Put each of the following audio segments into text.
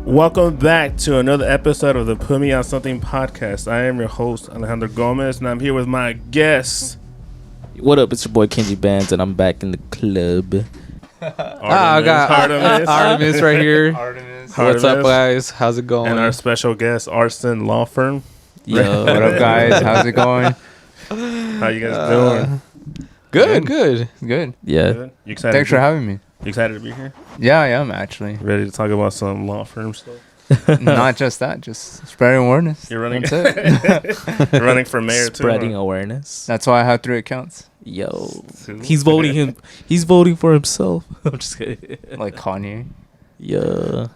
Welcome back to another episode of the Put Me On Something podcast. I am your host, Alejandro Gomez, and I'm here with my guest. What up? It's your boy Kenji Bands, and I'm back in the club. I got Artemis right here. What's up, guys? How's it going? And our special guest, Arson Law Firm. Yo, what up, guys? How's it going? How you guys doing? Good. Yeah. Good? You excited? Thanks for having me. You excited to be here? Yeah, I am actually. Ready to talk about some law firm stuff? Not just that, just spreading awareness. You're running. That's it. You're running for mayor too. Spreading awareness. That's why I have 3 accounts. Yo, he's voting him. He's voting for himself. I'm just kidding. Like Kanye. Yeah.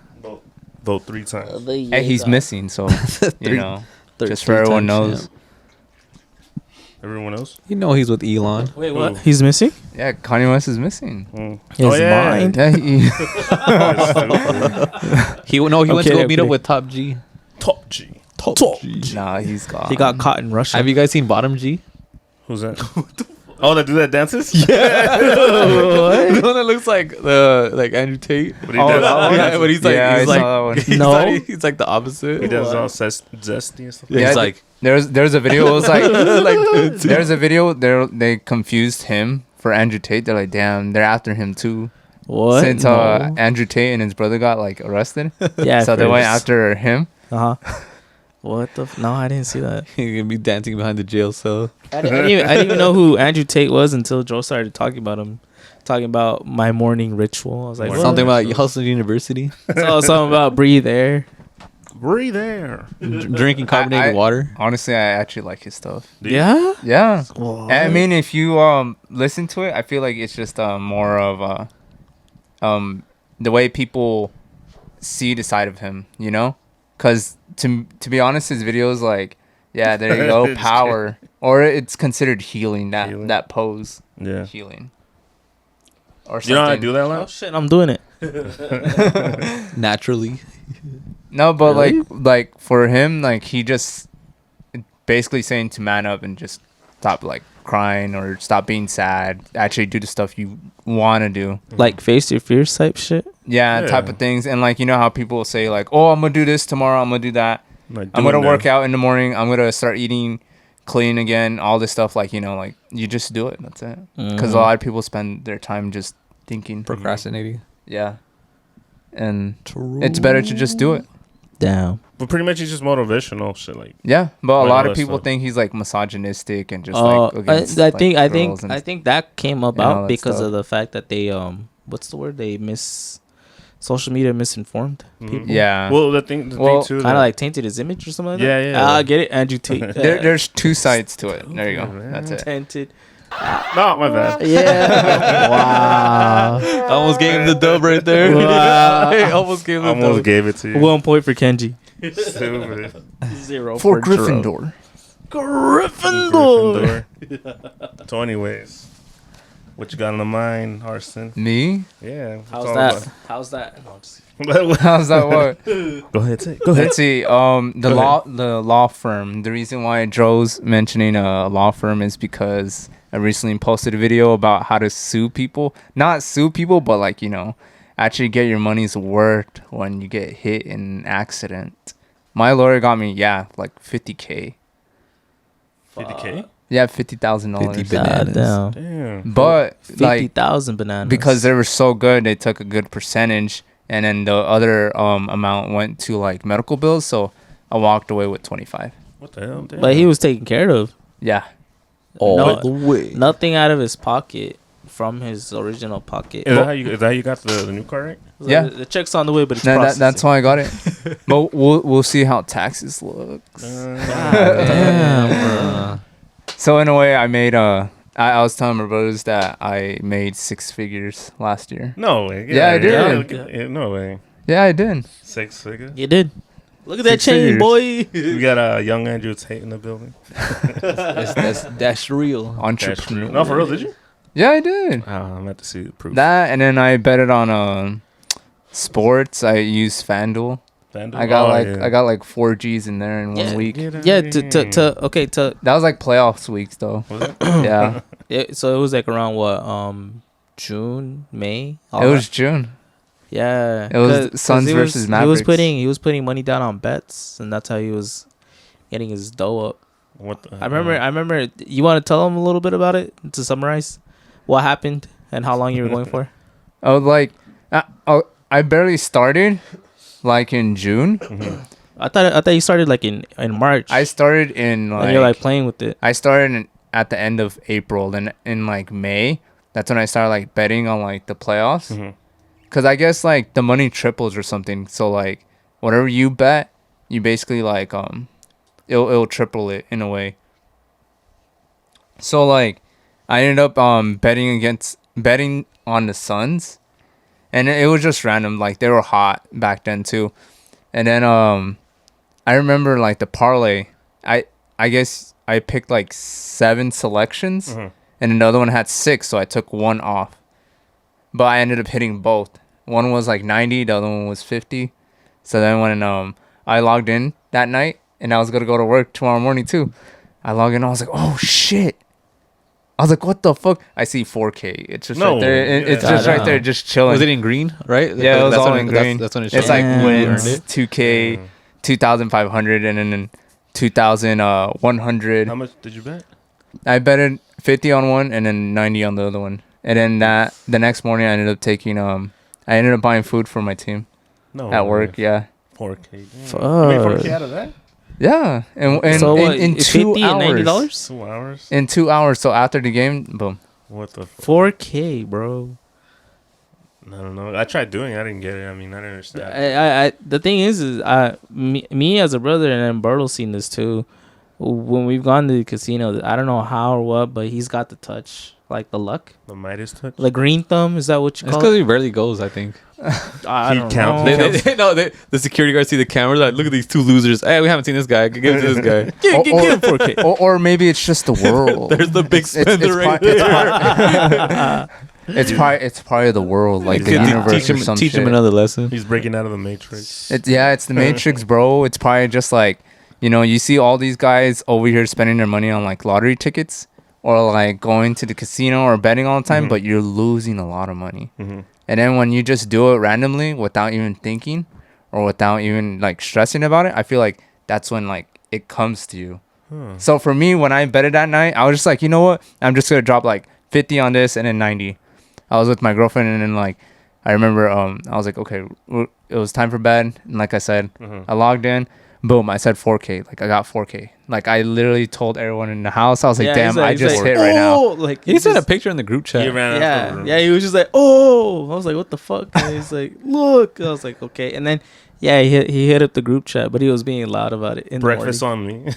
Vote 3 times. Hey, he's missing, so you know, just for everyone knows. Everyone else? You know he's with Elon. Wait, what? He's missing? Yeah, Kanye West is missing. His mind. Yeah, He went to go meet up with Top G. Top G. Nah, he's gone. He got caught in Russia. Have you guys seen Bottom G? Who's that? Oh, that do that dances? Yeah. The one that looks like Andrew Tate. But he does. Yeah, but he's like, Yeah, I saw that one. he's like the opposite. He does all zesty and stuff. Yeah, he's like, There's a video. It was like there's a video. They confused him for Andrew Tate. They're like, damn, they're after him too. What? Since No. Andrew Tate and his brother got like arrested. Yeah. So they went after him. Uh huh. What the? No, I didn't see that. he's gonna be dancing behind the jail cell. I didn't even know who Andrew Tate was until Joe started talking about him. Talking about my morning ritual. I was like, Something what? about Hustle University. So, something about breathe air. Breathe air. Drinking carbonated water. Honestly, I actually like his stuff. Yeah. Yeah. What? I mean, if you listen to it, I feel like it's just more of the way people see the side of him, you know? Because to be honest, his videos like, yeah, there you go, power, or it's considered healing. That pose, Yeah. healing. Or You know how I do that a Oh lot? shit! I'm doing it. Naturally. No, but Really? like for him, like he just basically saying to man up and just stop like crying or stop being sad. Actually, do the stuff you want to do. Like face your fears type shit. Yeah, type Yeah. of things. And like, you know how people will say like, oh, I'm gonna do this tomorrow, I'm gonna do that, Like I'm gonna doing work that. out in the morning, I'm gonna start eating clean again, all this stuff. Like, you know, like you just do it. That's it. Because a lot of people spend their time just thinking. Procrastinating. Yeah. And it's better to just do it. Damn. But pretty much it's just motivational shit. Like, Yeah, but a Like lot all of that people stuff. think he's like misogynistic and just I like against, I like, think girls and I think that came all about that because stuff. of the fact that they what's the word, they social media misinformed people. Yeah. well, the thing too. Kind of that- like tainted his image or something like Yeah, that. yeah. I get it. Andrew Tate. There's 2 sides to it. There you go. man. That's it. Tainted. No, my bad. Yeah. Wow. Almost gave him the dub right there. Wow. Almost gave him the Almost dub. gave it to you. 1 point for Kenji. Stupid. 0 For Joe. Gryffindor. Gryffindor. So, anyways, what you got on the mind, Arson? Me? Yeah. what's How's all that? How's that? No, I'm just about- How's that what? Go ahead. Go ahead. Let's see. The law firm. The reason why Joe's mentioning a law firm is because I recently posted a video about how to sue people. Not sue people, but like, you know, actually get your money's worth when you get hit in an accident. My lawyer got me, like $50K. 50K. Yeah, $50,000. 50 God bananas. damn. Damn. But like 50,000 bananas. because they were so good, they took a good percentage, and then the other amount went to like medical bills. So I walked away with 25. What the hell? Damn. But he was taken care of. Yeah. No- the way. Nothing out of his pocket from his original pocket. Is that how you got the new car, right? Yeah. The check's on the way, but it's That's processing. why I got it. But we'll see how taxes look. Damn. So in a way, I made I was telling my brothers that I made 6 figures last year. No way. Get Yeah, out I of here. did. Yeah, no way. Yeah, I did. 6 figures. You did. Look at that 6 chain, figures. boy. We got a young Andrew Tate in the building. That's real. Entrepreneur. No, for real, did you? Yeah, I did. I'm about to see the proof. That, and then I bet it on sports. I used FanDuel. FanDuel? I got Oh, I got like 4 G's in there in 1 week. Get out Yeah, of here. to That was like playoffs weeks though. Was it? Yeah, so it was like around what June, May. it was June. Yeah, It was 'cause Suns he versus was, Mavericks. He was putting money down on bets, and that's how he was getting his dough up. What the I remember. You want to tell him a little bit about it to summarize what happened and how long you were going for? I was like, I barely started, like in June. I thought you started like in March. I started in like. and you're like playing with it. I started at the end of April. Then in like May, that's when I started like betting on like the playoffs. Cause I guess like the money triples or something. So like whatever you bet, you basically like it'll triple it in a way. So like I ended up betting on the Suns, and it was just random. Like they were hot back then too, and then I remember like the parlay. I guess I picked like 7 selections, and another one had 6, so I took one off. But I ended up hitting both. One was like 90, the other one was 50. So then when I logged in that night, and I was gonna go to work tomorrow morning too, I logged in. I was like, oh shit. I was like, what the fuck? I see 4K. It's just right there. It's just right there, just chilling. Was it in green, right? Yeah, it was all in green. That's when it It's showed. like Yeah. wins, 2K, 2,500, and then 2,100. How much did you bet? I betted 50 on one and then 90 on the other one. And then the next morning I ended up buying food for my team No. at work. Yeah. 4K. You made Fuck. 4K out of that? Yeah. And So what, in 2 $50 and hours. $90? 2 hours? In 2 hours. So after the game, boom. What the? 4K, bro. I don't know. I tried doing it. I didn't get it. I mean, I didn't understand. I the thing is me as a brother, and then Bertle's seen this too. When we've gone to the casino, I don't know how or what, but he's got the touch, like the luck, The Midas touch? the green thumb. Is that what you It's call because it? he rarely goes, I think. I He don't counts. know. The security guards see the cameras. Like, look at these 2 losers. Hey, we haven't seen this guy. Give it to this guy. Give him 4K. Or maybe it's just the world. There's the big spender right there. It's part of the world, like the universe or some teach shit. him another lesson. He's breaking out of the Matrix. It's the Matrix, bro. It's probably just like, you see all these guys over here spending their money on like lottery tickets or like going to the casino or betting all the time, but you're losing a lot of money. And then when you just do it randomly without even thinking or without even like stressing about it, I feel like that's when like it comes to you. So for me, when I betted that night, I was just like, you know what? I'm just gonna drop like 50 on this and then 90. I was with my girlfriend, and then like I remember I was like, okay, it was time for bed, and like I said, I logged in, boom, I said 4K, like I got 4K, like I literally told everyone in the house. I was like, Yeah, damn, he's I just hit right oh, now. like He sent a picture in the group chat. He ran after the room. he was just like, oh. I was like, what the fuck? And he's like, look. I was like, okay. And then he hit up the group chat, but he was being loud about it. In Breakfast the on me.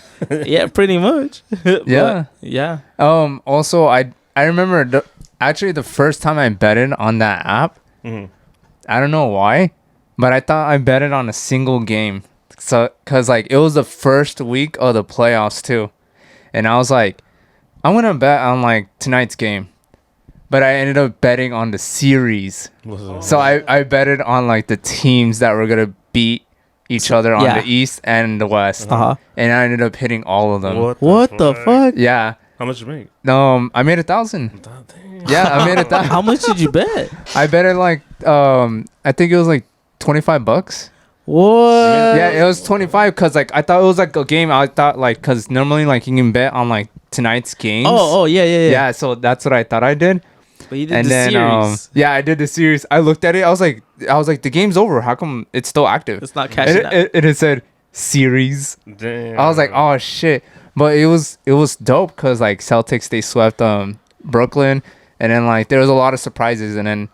yeah, pretty much. But, Yeah. yeah. Also, I remember actually the first time I betted on that app, I don't know why, but I thought I betted on a single game. So, cause like it was the first week of the playoffs too, and I was like, I'm gonna bet on like tonight's game, but I ended up betting on the series. So I betted on like the teams that were gonna beat each other on the East and the West, and I ended up hitting all of them. What the fuck? Yeah. How much did you make? I made 1,000. Yeah, I made 1,000. How much did you bet? I betted like I think it was like $25. What? Yeah, it was 25 because like I thought it was like a game. I thought like because normally like you can bet on like tonight's games. Oh yeah. Yeah, so that's what I thought I did. But you did the series. Yeah, I did the series. I looked at it. I was like the game's over. How come it's still active? It's not cashing out. It said series. Damn. I was like, oh shit. But it was dope because like Celtics, they swept Brooklyn, and then like there was a lot of surprises, and then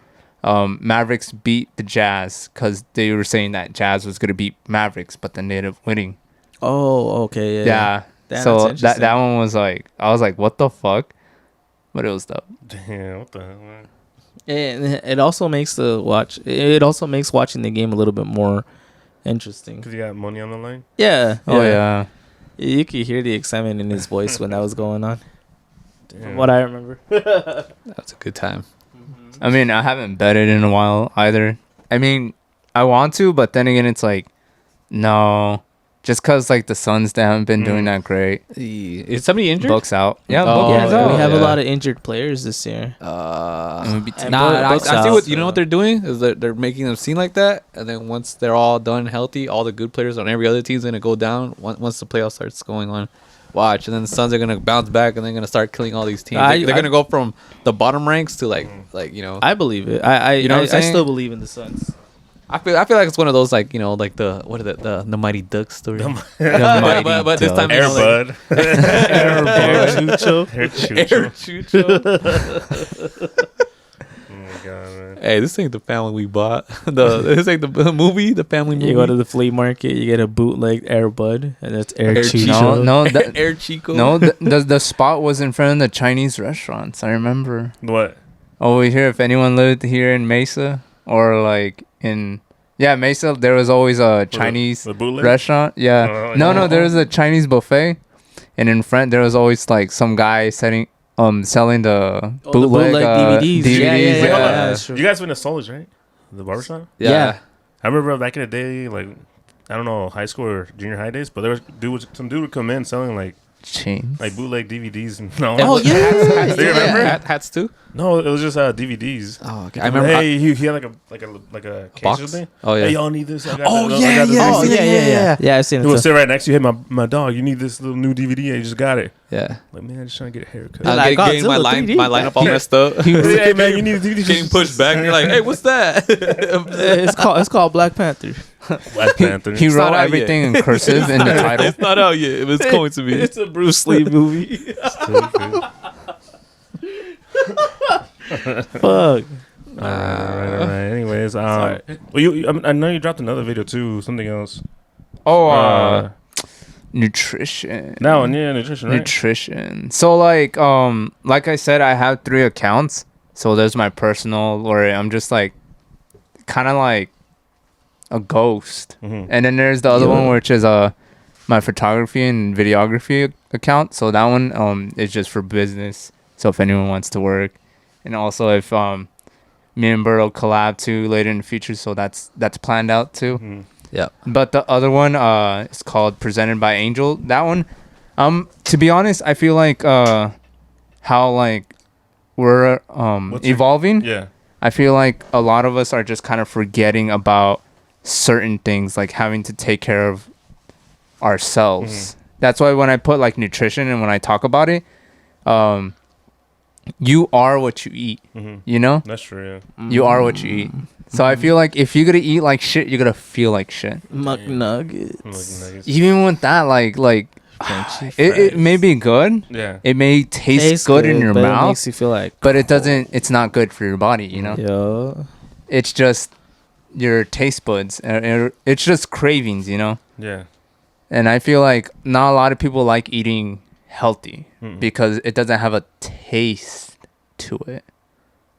Mavericks beat the Jazz because they were saying that Jazz was gonna beat Mavericks, but then they ended up winning. Oh, okay. Yeah. Damn, So that's that one was like, I was like, what the fuck? But it was dope. Damn, what the hell, man? And it also makes watching the game a little bit more interesting. Because you got money on the line? Yeah. Oh yeah. You could hear the excitement in his voice when that was going on. Damn. From what I remember. That's a good time. I mean, I haven't betted in a while either. I mean, I want to, but then again, it's like, no, just because like the Suns, they haven't been doing that great. Is somebody injured? Book's out. Yeah, Oh, Book Yeah, is yeah, out. we have a yeah. lot of injured players this year. It would be And Nah, Book's I see out, what you know. so- What they're doing is they're making them seem like that, and then once they're all done healthy, all the good players on every other team's gonna go down once the playoff starts going on. Watch, and then the Suns are gonna bounce back, and they're gonna start killing all these teams. They're gonna go from the bottom ranks to like you know. I believe it. I You know what I'm I saying? still believe in the Suns. I feel like it's one of those like you know like the what is it the Mighty Ducks story. Mighty but this time Air you know, like, Bud. Chucho. Air Chucho. Air Chucho. Oh my god, man. Hey, this ain't the family we bought. This ain't the movie, the family movie. You go to the flea market, you get a bootleg Air Bud, and that's Air Air Chucho. No, that, Air Chico. no. The spot was in front of the Chinese restaurants. I remember. What? Over here, if anyone lived here in Mesa or like in Mesa, there was always a Chinese The bootleg? restaurant. Yeah. Oh, No, yeah. there was a Chinese buffet, and in front there was always like some guy selling the Oh, the bootleg, DVDs. Yeah, Wait, hold on. that's true. You guys went to Solis, right? The barbershop? Yeah. I remember back in the day, like, I don't know, high school or junior high days, but there was some dude would come in selling like chains. bootleg DVDs and no. Oh, yeah. Hats, Do you remember? hats too. No, it was just DVDs. Oh, okay. I remember. Hey, he had like a case box? or something. Oh, yeah. Hey, y'all need this. I got Oh, this. yeah, I got this. yeah. Oh, yeah. Yeah, I seen He would it. sit right next to you. Hey, my dog, you need this little new DVD. And you just got it. Yeah. Like, man, I'm just trying to get a haircut. Yeah, I'm like getting my Godzilla 3D. lineup all messed up. Hey, man, you need a DVD. Getting pushed back. And you're like, hey, what's that? It's called Black Panther. Black Panther. He It's wrote not out everything in cursive in the title. It's not out yet. It's going to be. It's a Bruce Lee movie. Fuck. All right. Anyways, Sorry. well, I know you dropped another video too. Something else. Oh, nutrition. That one, yeah, nutrition, right? Nutrition. So like I said, I have 3 accounts. So there's my personal, where I'm just like kind of like a ghost, and then there's the other one which is my photography and videography account. So that one is just for business. So if anyone wants to work, and also if me and Bert will collab too later in the future. So that's planned out too. Yeah. But the other one is called Presented by Angel. That one, to be honest, I feel like how like we're evolving. Yeah. I feel like a lot of us are just kind of forgetting about certain things, like having to take care of ourselves. That's why when I put like nutrition and when I talk about it, you are what you eat. You know? That's true. Yeah. You are what you eat. So I feel like if you're gonna eat like shit, you're gonna feel like shit. McNuggets. Even with that, like it may be good. Yeah. It may taste good in your but It mouth, makes you feel like. but it doesn't. It's not good for your body. You know. Yo. It's just your taste buds. It's just cravings. You know. Yeah. And I feel like not a lot of people like eating healthy because it doesn't have a taste to it.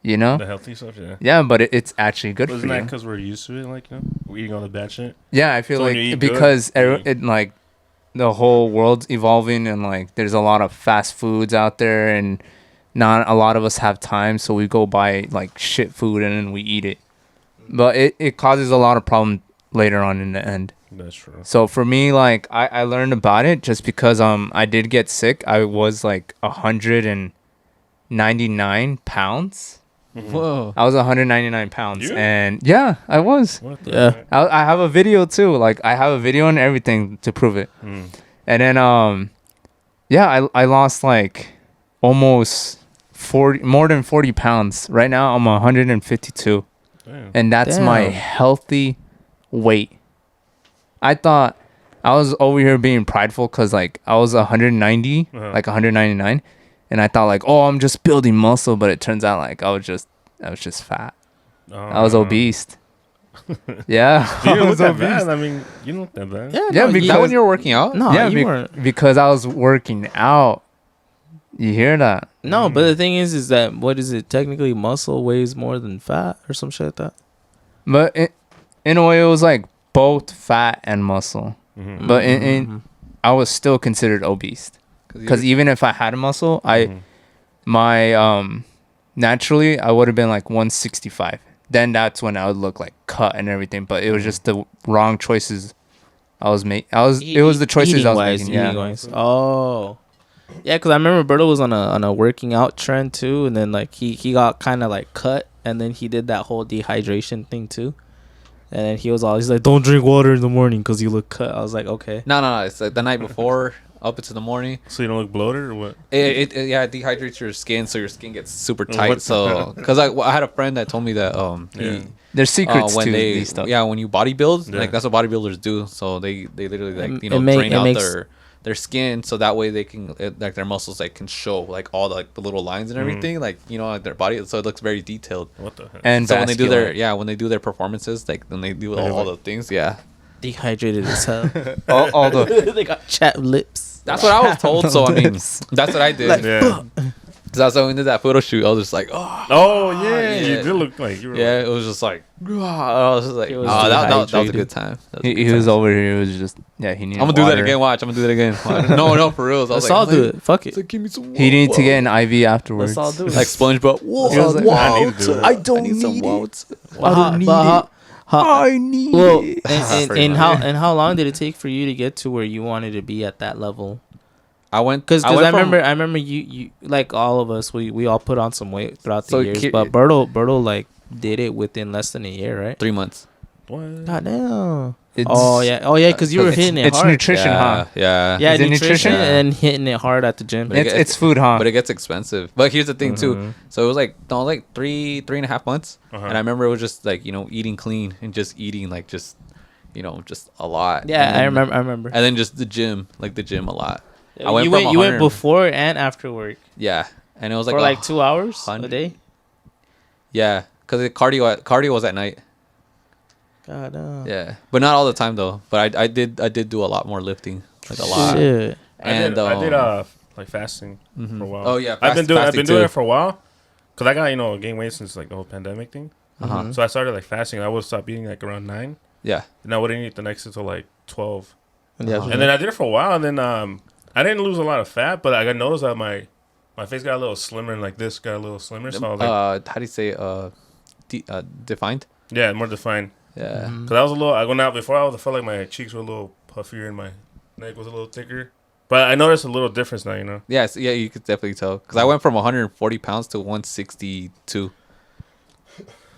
You know? The healthy stuff, yeah. Yeah, but it's actually good Wasn't for that you. because we're used to it? Like, you know, we're eating all the bad shit. Yeah, I feel So when you like eat good, because you- it like the whole world's evolving and like there's a lot of fast foods out there and not a lot of us have time, so we go buy like shit food and then we eat it. But it causes a lot of problem later on in the end. That's true. So for me, like I learned about it just because I did get sick. I was like 199 pounds. Whoa. I was 199 pounds, You? and yeah, I was. What the Yeah. heck? I have a video too. Like I have a video and everything to prove it. And then yeah, I lost like almost 40, more than 40 pounds. Right now I'm 152, Damn. and that's my Damn. healthy weight. I thought I was over here being prideful because like I was 190, like 199, and I thought like, oh, I'm just building muscle, but it turns out like I was just fat. I was obese. Yeah, You I didn't look was that obese. bad. I mean, you don't look that bad. Yeah, no, because- That when you were working out? No, Yeah, you weren't. because I was working out. You hear that? No, but the thing is that what is it? Technically, muscle weighs more than fat or some shit like that. But in a way, it was like both fat and muscle. But I was still considered obese because even if I had muscle, my naturally I would have been like 165. Then that's when I would look like cut and everything. But it was just the wrong choices It was the choices I was making. Yeah. Eating-wise. Oh. Yeah, because I remember Berto was on a working out trend too, and then like he got kind of like cut, and then he did that whole dehydration thing too, and then he was always like, "Don't drink water in the morning because you look cut." I was like, "Okay." No. It's like the night before, up into the morning. So you don't look bloated or what? It dehydrates your skin, so your skin gets super tight. So, because I had a friend that told me that There's secrets when to they these stuff. when you bodybuild, Yeah. like that's what bodybuilders do. So they literally like drain It out makes- their skin, so that way they can like their muscles like can show like all the little lines and everything, like like their body, so it looks very detailed. What the heck? And So when they do vascular. when they do their performances, like when they do all the things, Dehydrated as hell. all the They got chapped lips. that's what I was told. So I mean, that's what I did. Yeah. So that's why when we did that photo shoot, I was just like, oh Oh yeah, yeah. you did look like you were. yeah, it was just like, I was just like, It was that was a dehydrated. good time. That was a he good was time. over here. It was just he needed. I'm gonna do that water. again. Watch, I'm gonna do that again. Watch. No, for real. Let's all do it. Fuck it. Like, give me some. He needed to get an IV afterwards. Let's all do it. like SpongeBob. Whoa, He was like, I need to do that. I don't need some need it. waltz. I need Well, it. and how long did it take for you to get to where you wanted to be at that level? I went Because I went I from- remember you like all of us, we all put on some weight throughout the So years, ki- but Berto like did it within less than a year, right? 3 months. What? God damn. It's- Oh yeah, because you were hitting it It's hard. nutrition, huh? Yeah. Yeah, Is it nutrition nutrition? and hitting it hard at the gym. But it It's gets- it's food, huh? But it gets expensive. But here's the thing Mhm. too. So it was like three and a half months, Uh-huh. and I remember it was just like eating clean and just eating like just a lot. Yeah, And then- I remember. And then just the gym a lot. I went you from went 100 before and after work Yeah, and it was like for like 2 hours a 100. day. Yeah, because cardio was at night. God damn. Yeah, but not all the time though. But I did do a lot more lifting, like a lot. Shit. I did like fasting Mhm. for a while. Oh yeah, I've been doing fasting it too. for a while, cause I got gained weight since like the whole pandemic thing. Uh-huh. So I started like fasting. I would stop eating like around 9, Yeah. and I wouldn't eat the next until like 12. Yeah, And then I did it for a while, and then I didn't lose a lot of fat, but I got noticed that my face got a little slimmer, and like this got a little slimmer. So I was like, How do you say defined? yeah, more defined. Yeah. Mhm. Cause I was a little. I went out before. I felt like my cheeks were a little puffier and my neck was a little thicker. But I noticed a little difference now. Yeah, yeah, you could definitely tell. Because I went from 140 pounds to 162.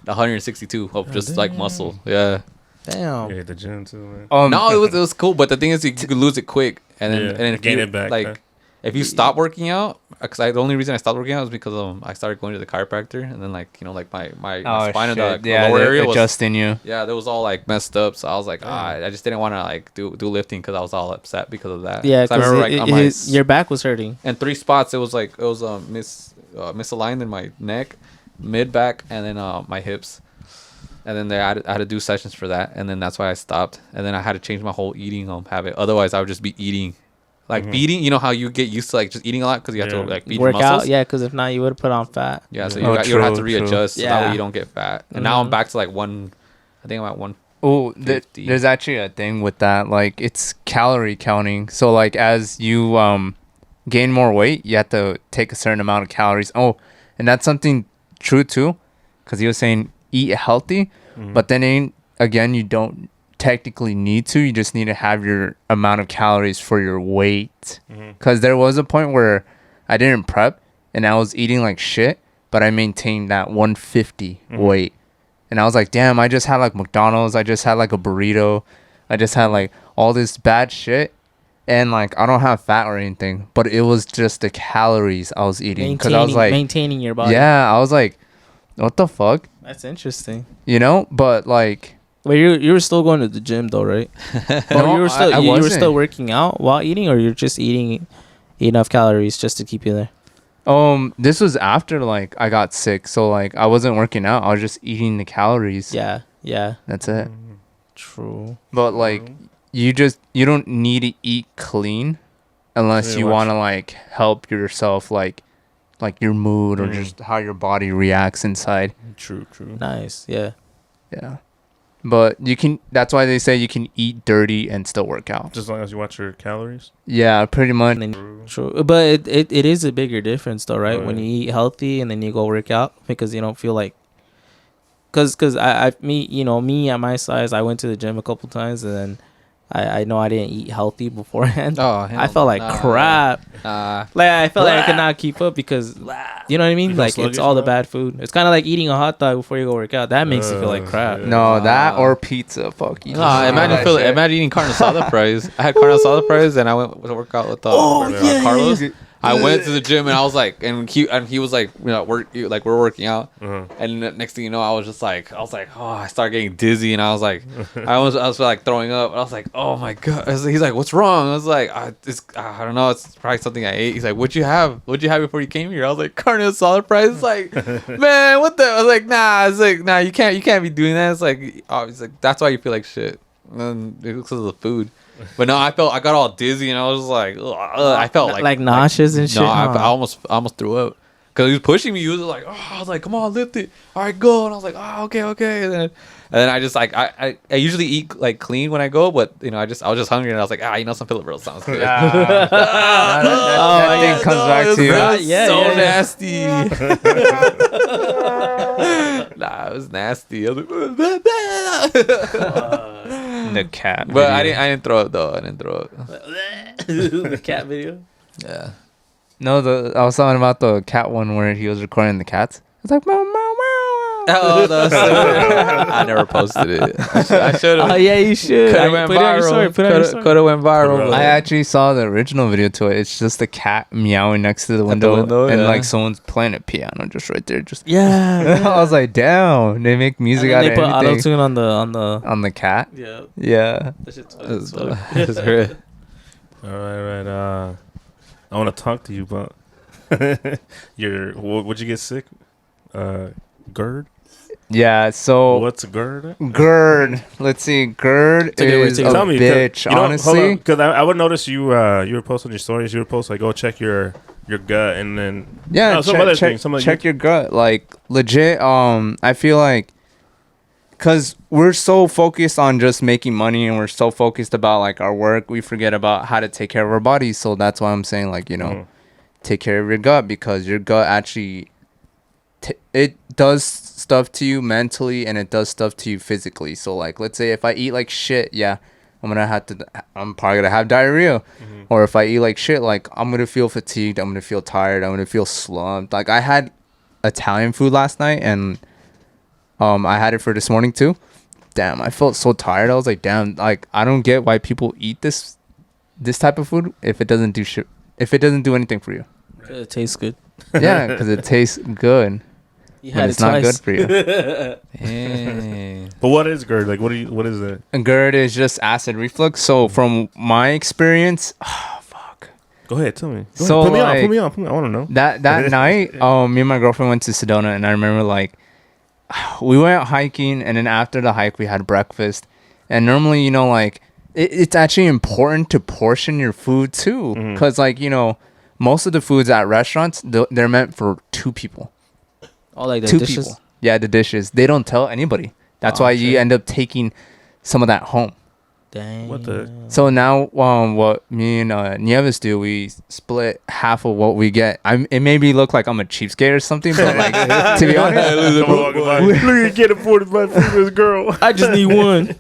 162 of just like muscle. Yeah. Damn. I hit the gym too, man. No, it was cool, but the thing is, you could lose it quick, and then Yeah, and then if gain you, it back, like huh? if you stop working out, because the only reason I stopped working out was because I started going to the chiropractor, and then like my Oh, spine and shit. the Yeah, lower they're area was adjusting you. that was all like messed up. So I was like, I just didn't want to like do lifting because I was all upset because of that. Yeah, 'Cause I remember like on my your back was hurting. and 3 spots, it was misaligned in my neck, mid back, and then my hips. And then I had to do sessions for that, and then that's why I stopped. And then I had to change my whole eating habit. Otherwise, I would just be eating, like feeding. You know how you get used to like just eating a lot because you have to Yeah. like feed Work your muscles. out, yeah, because if not, you would have put on fat. Yeah, so Yeah. you would have to True. readjust so that way Yeah. you don't get fat. And now I'm back to like I think I'm at one. Oh, 50. there's actually a thing with that. Like, it's calorie counting. So, like, as you gain more weight, you have to take a certain amount of calories. Oh, and that's something true, too. Because he was saying eat healthy. But then, again, you don't technically need to. You just need to have your amount of calories for your weight. Because there was a point where I didn't prep, and I was eating like shit, but I maintained that 150 weight. And I was like, damn, I just had like McDonald's. I just had like a burrito. I just had like all this bad shit. And like, I don't have fat or anything, but it was just the calories I was eating. Because I was like, maintaining your body. yeah, I was like, what the fuck? That's interesting. You know? But like, But you were still going to the gym though, right? No, you were still I you were wasn't. still working out while eating, or you're just eating enough calories just to keep you there. this was after like I got sick. So like, I wasn't working out. I was just eating the calories. Yeah, yeah, That's it. true. But like, you don't need to eat clean unless Pretty you much. want to like help yourself, like your mood or just how your body reacts inside. True. Nice, yeah. Yeah. But you can, that's why they say you can eat dirty and still work out. Just as long as you watch your calories. Yeah, pretty much. And then, True. true, but it is a bigger difference though, right? When Right. you eat healthy and then you go work out because you don't feel like. Cause me at my size, I went to the gym a couple times and then I know I didn't eat healthy beforehand. Oh, hell I felt like nah. crap. Like I felt like I could not keep up because you know what I mean. You feel Like it's sluggish, all the bro? bad food. It's kind of like eating a hot dog before you go work out. That makes you feel like crap. Yeah. No, that or pizza. Fuck you. Nah, imagine eating carne asada fries. I had carne asada fries, and I went to work out with Carlos. I went to the gym, and I was like, and he was like, we're working out, and the next thing you know, I was oh, I started getting dizzy, and I was like, I was like throwing up, and I was like, oh my god. He's like, what's wrong? I was like, I don't know, it's probably something I ate. He's like, what'd you have before you came here? I was like, carne asada fries. It's like, man, what the? I was like, nah. It's like, nah, you can't be doing that. It's like, oh, it's like that's why you feel like shit. And it's because of the food. But no, I got all dizzy, and I was like, ugh, I felt like nauseous and shit. No, I almost threw up because he was pushing me. He was like, oh, I was like, come on, lift it. All right, go. And I was like, oh, okay. And then I just like I usually eat like clean when I go, but I was just hungry, and I was like, some Filipino sounds good. That thing comes back to you. So nasty. Nah, it was nasty. I was like, The cat. but I didn't throw up though. The cat video. Yeah. No, I was talking about the cat one where he was recording the cats. It's like meow meow meow. Oh, I never posted it. I should have. Oh yeah, you should. Could have went Put it on your story. viral. Put it on your story. Could have went viral. but- I actually saw the original video to it. It's just the cat meowing next to the window, and yeah. like someone's playing a piano just right there. Just Yeah. I was like, damn, they make music out they of put auto anything tune on the. on the cat. Yeah. Yeah. That shit's It's great. All right. I want to talk to you about would you get sick? GERD. Yeah. So What's GERD? GERD. Let's see. GERD a good way is to a Tell me, bitch. Honestly. because I would notice you were posting your stories. You were posting like, go check your gut, and then Yeah, some other things. Some of check your gut. Like legit. I feel like because we're so focused on just making money, and we're so focused about like our work, we forget about how to take care of our bodies. So that's why I'm saying like take care of your gut, because your gut actually it does stuff to you mentally, and it does stuff to you physically. So like, let's say if I eat like shit, yeah, I'm probably gonna have diarrhea. Or if I eat like shit, like I'm gonna feel fatigued, I'm gonna feel tired, I'm gonna feel slumped. Like I had Italian food last night, and I had it for this morning too. Damn, I felt so tired. I was like, damn, like I don't get why people eat this type of food if it doesn't do shit, if it doesn't do anything for you. It tastes good. Yeah, because it tastes good, but it's not good for you. But what is GERD? Like, what is it? And GERD is just acid reflux. So from my experience, Go ahead, tell me. Go So, ahead. Put me like, on. I want to know. that night, me and my girlfriend went to Sedona, and I remember like we went hiking, and then after the hike we had breakfast. And normally, like it's actually important to portion your food too, because like most of the foods at restaurants, they're meant for 2 people. Oh, like the 2 dishes? people. Yeah, the dishes. They don't tell anybody. That's why you end up taking some of that home. Dang. What the? So now, what me and Nieves do, we split half of what we get. It made me look like I'm a cheapskate or something, but like to be honest, Look at getting 45 for this girl. I just need one.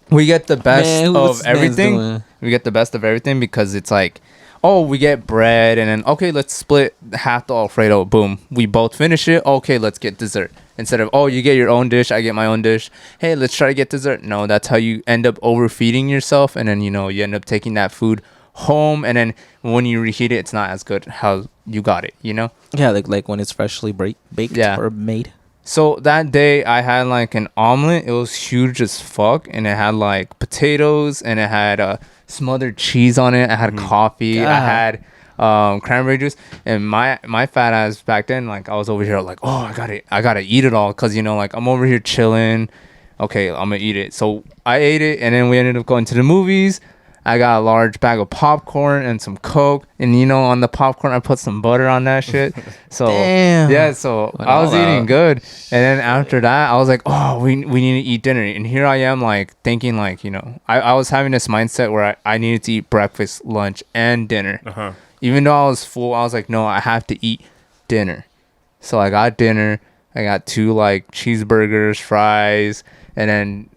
we get the best Man, what's of man's everything. doing? We get the best of everything because it's like, oh, we get bread, and then okay, let's split half the Alfredo. Boom, we both finish it. Okay, let's get dessert. Instead of, oh, you get your own dish, I get my own dish. Hey, let's try to get dessert. No, that's how you end up overfeeding yourself, and then you end up taking that food home, and then when you reheat it, it's not as good how you got it. Yeah, like when it's freshly baked or made. So that day I had like an omelet. It was huge as fuck, and it had like potatoes, and it had smothered cheese on it. I had coffee. God. I had cranberry juice, and my fat ass back then, like I was over here like, oh, I gotta eat it all, because like I'm over here chilling. Okay, I'm gonna eat it. So I ate it, and then we ended up going to the movies. I got a large bag of popcorn and some Coke, and on the popcorn I put some butter on that shit. So Damn. yeah, so I was eating good, and then after that I was like, oh, we need to eat dinner. And here I am like thinking like I was having this mindset where I needed to eat breakfast, lunch, and dinner. Even though I was full, I was like, no, I have to eat dinner. So I got dinner. I got 2 like cheeseburgers, fries, and then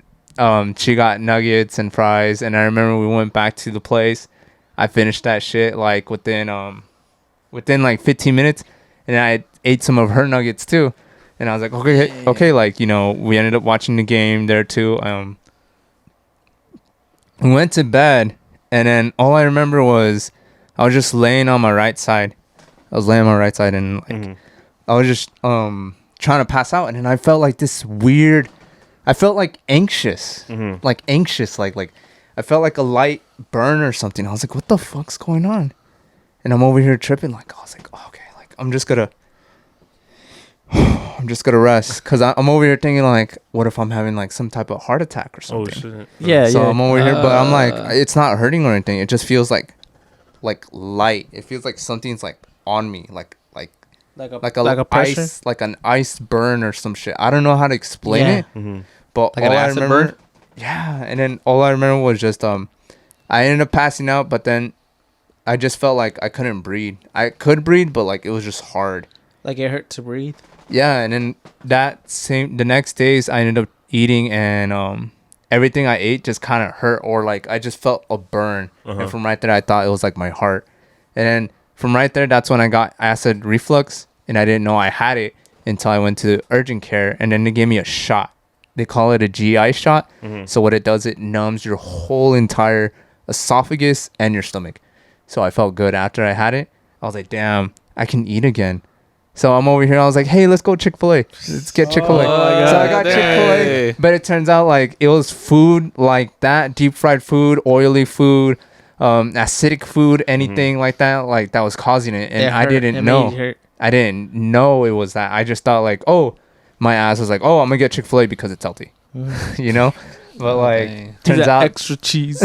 she got nuggets and fries, and I remember we went back to the place. I finished that shit like within like 15 minutes, and I ate some of her nuggets too. And I was like, okay, like, you know, we ended up watching the game there too. We went to bed, and then all I remember was I was just laying on my right side. I was laying on my right side, and like I was just trying to pass out, and then I felt like this weird. I felt like anxious, like I felt like a light burn or something. I was like, what the fuck's going on? And I'm over here tripping. Like, I was like, oh, okay, like I'm just gonna rest, because I'm over here thinking like, what if I'm having like some type of heart attack or something? Oh shit. Yeah, So yeah. I'm over here, but I'm like, it's not hurting or anything. It just feels like light. It feels like something's like on me, like a pressure? ice, like an ice burn or some shit. I don't know how to explain it, but Like all an I acid remember, burn? yeah. And then all I remember was just I ended up passing out, but then I just felt like I couldn't breathe. I could breathe, but like it was just hard. Like it hurt to breathe. Yeah, and then the next days I ended up eating, and everything I ate just kind of hurt, or like I just felt a burn. And from right there I thought it was like my heart. And then from right there, that's when I got acid reflux, and I didn't know I had it until I went to urgent care, and then they gave me a shot. They call it a GI shot. So what it does, it numbs your whole entire esophagus and your stomach. So I felt good after I had it. I was like, damn, I can eat again. So I'm over here. I was like, hey, let's go Chick-fil-A. Let's get Chick-fil-A. So I got Chick-fil-A. But it turns out like it was food like that, deep fried food, oily food, acidic food, anything like that was causing it. And I didn't know. I didn't know it was that. I just thought like, oh, my ass was like, oh, I'm going to get Chick-fil-A because it's healthy. You know? But like, turns out extra cheese.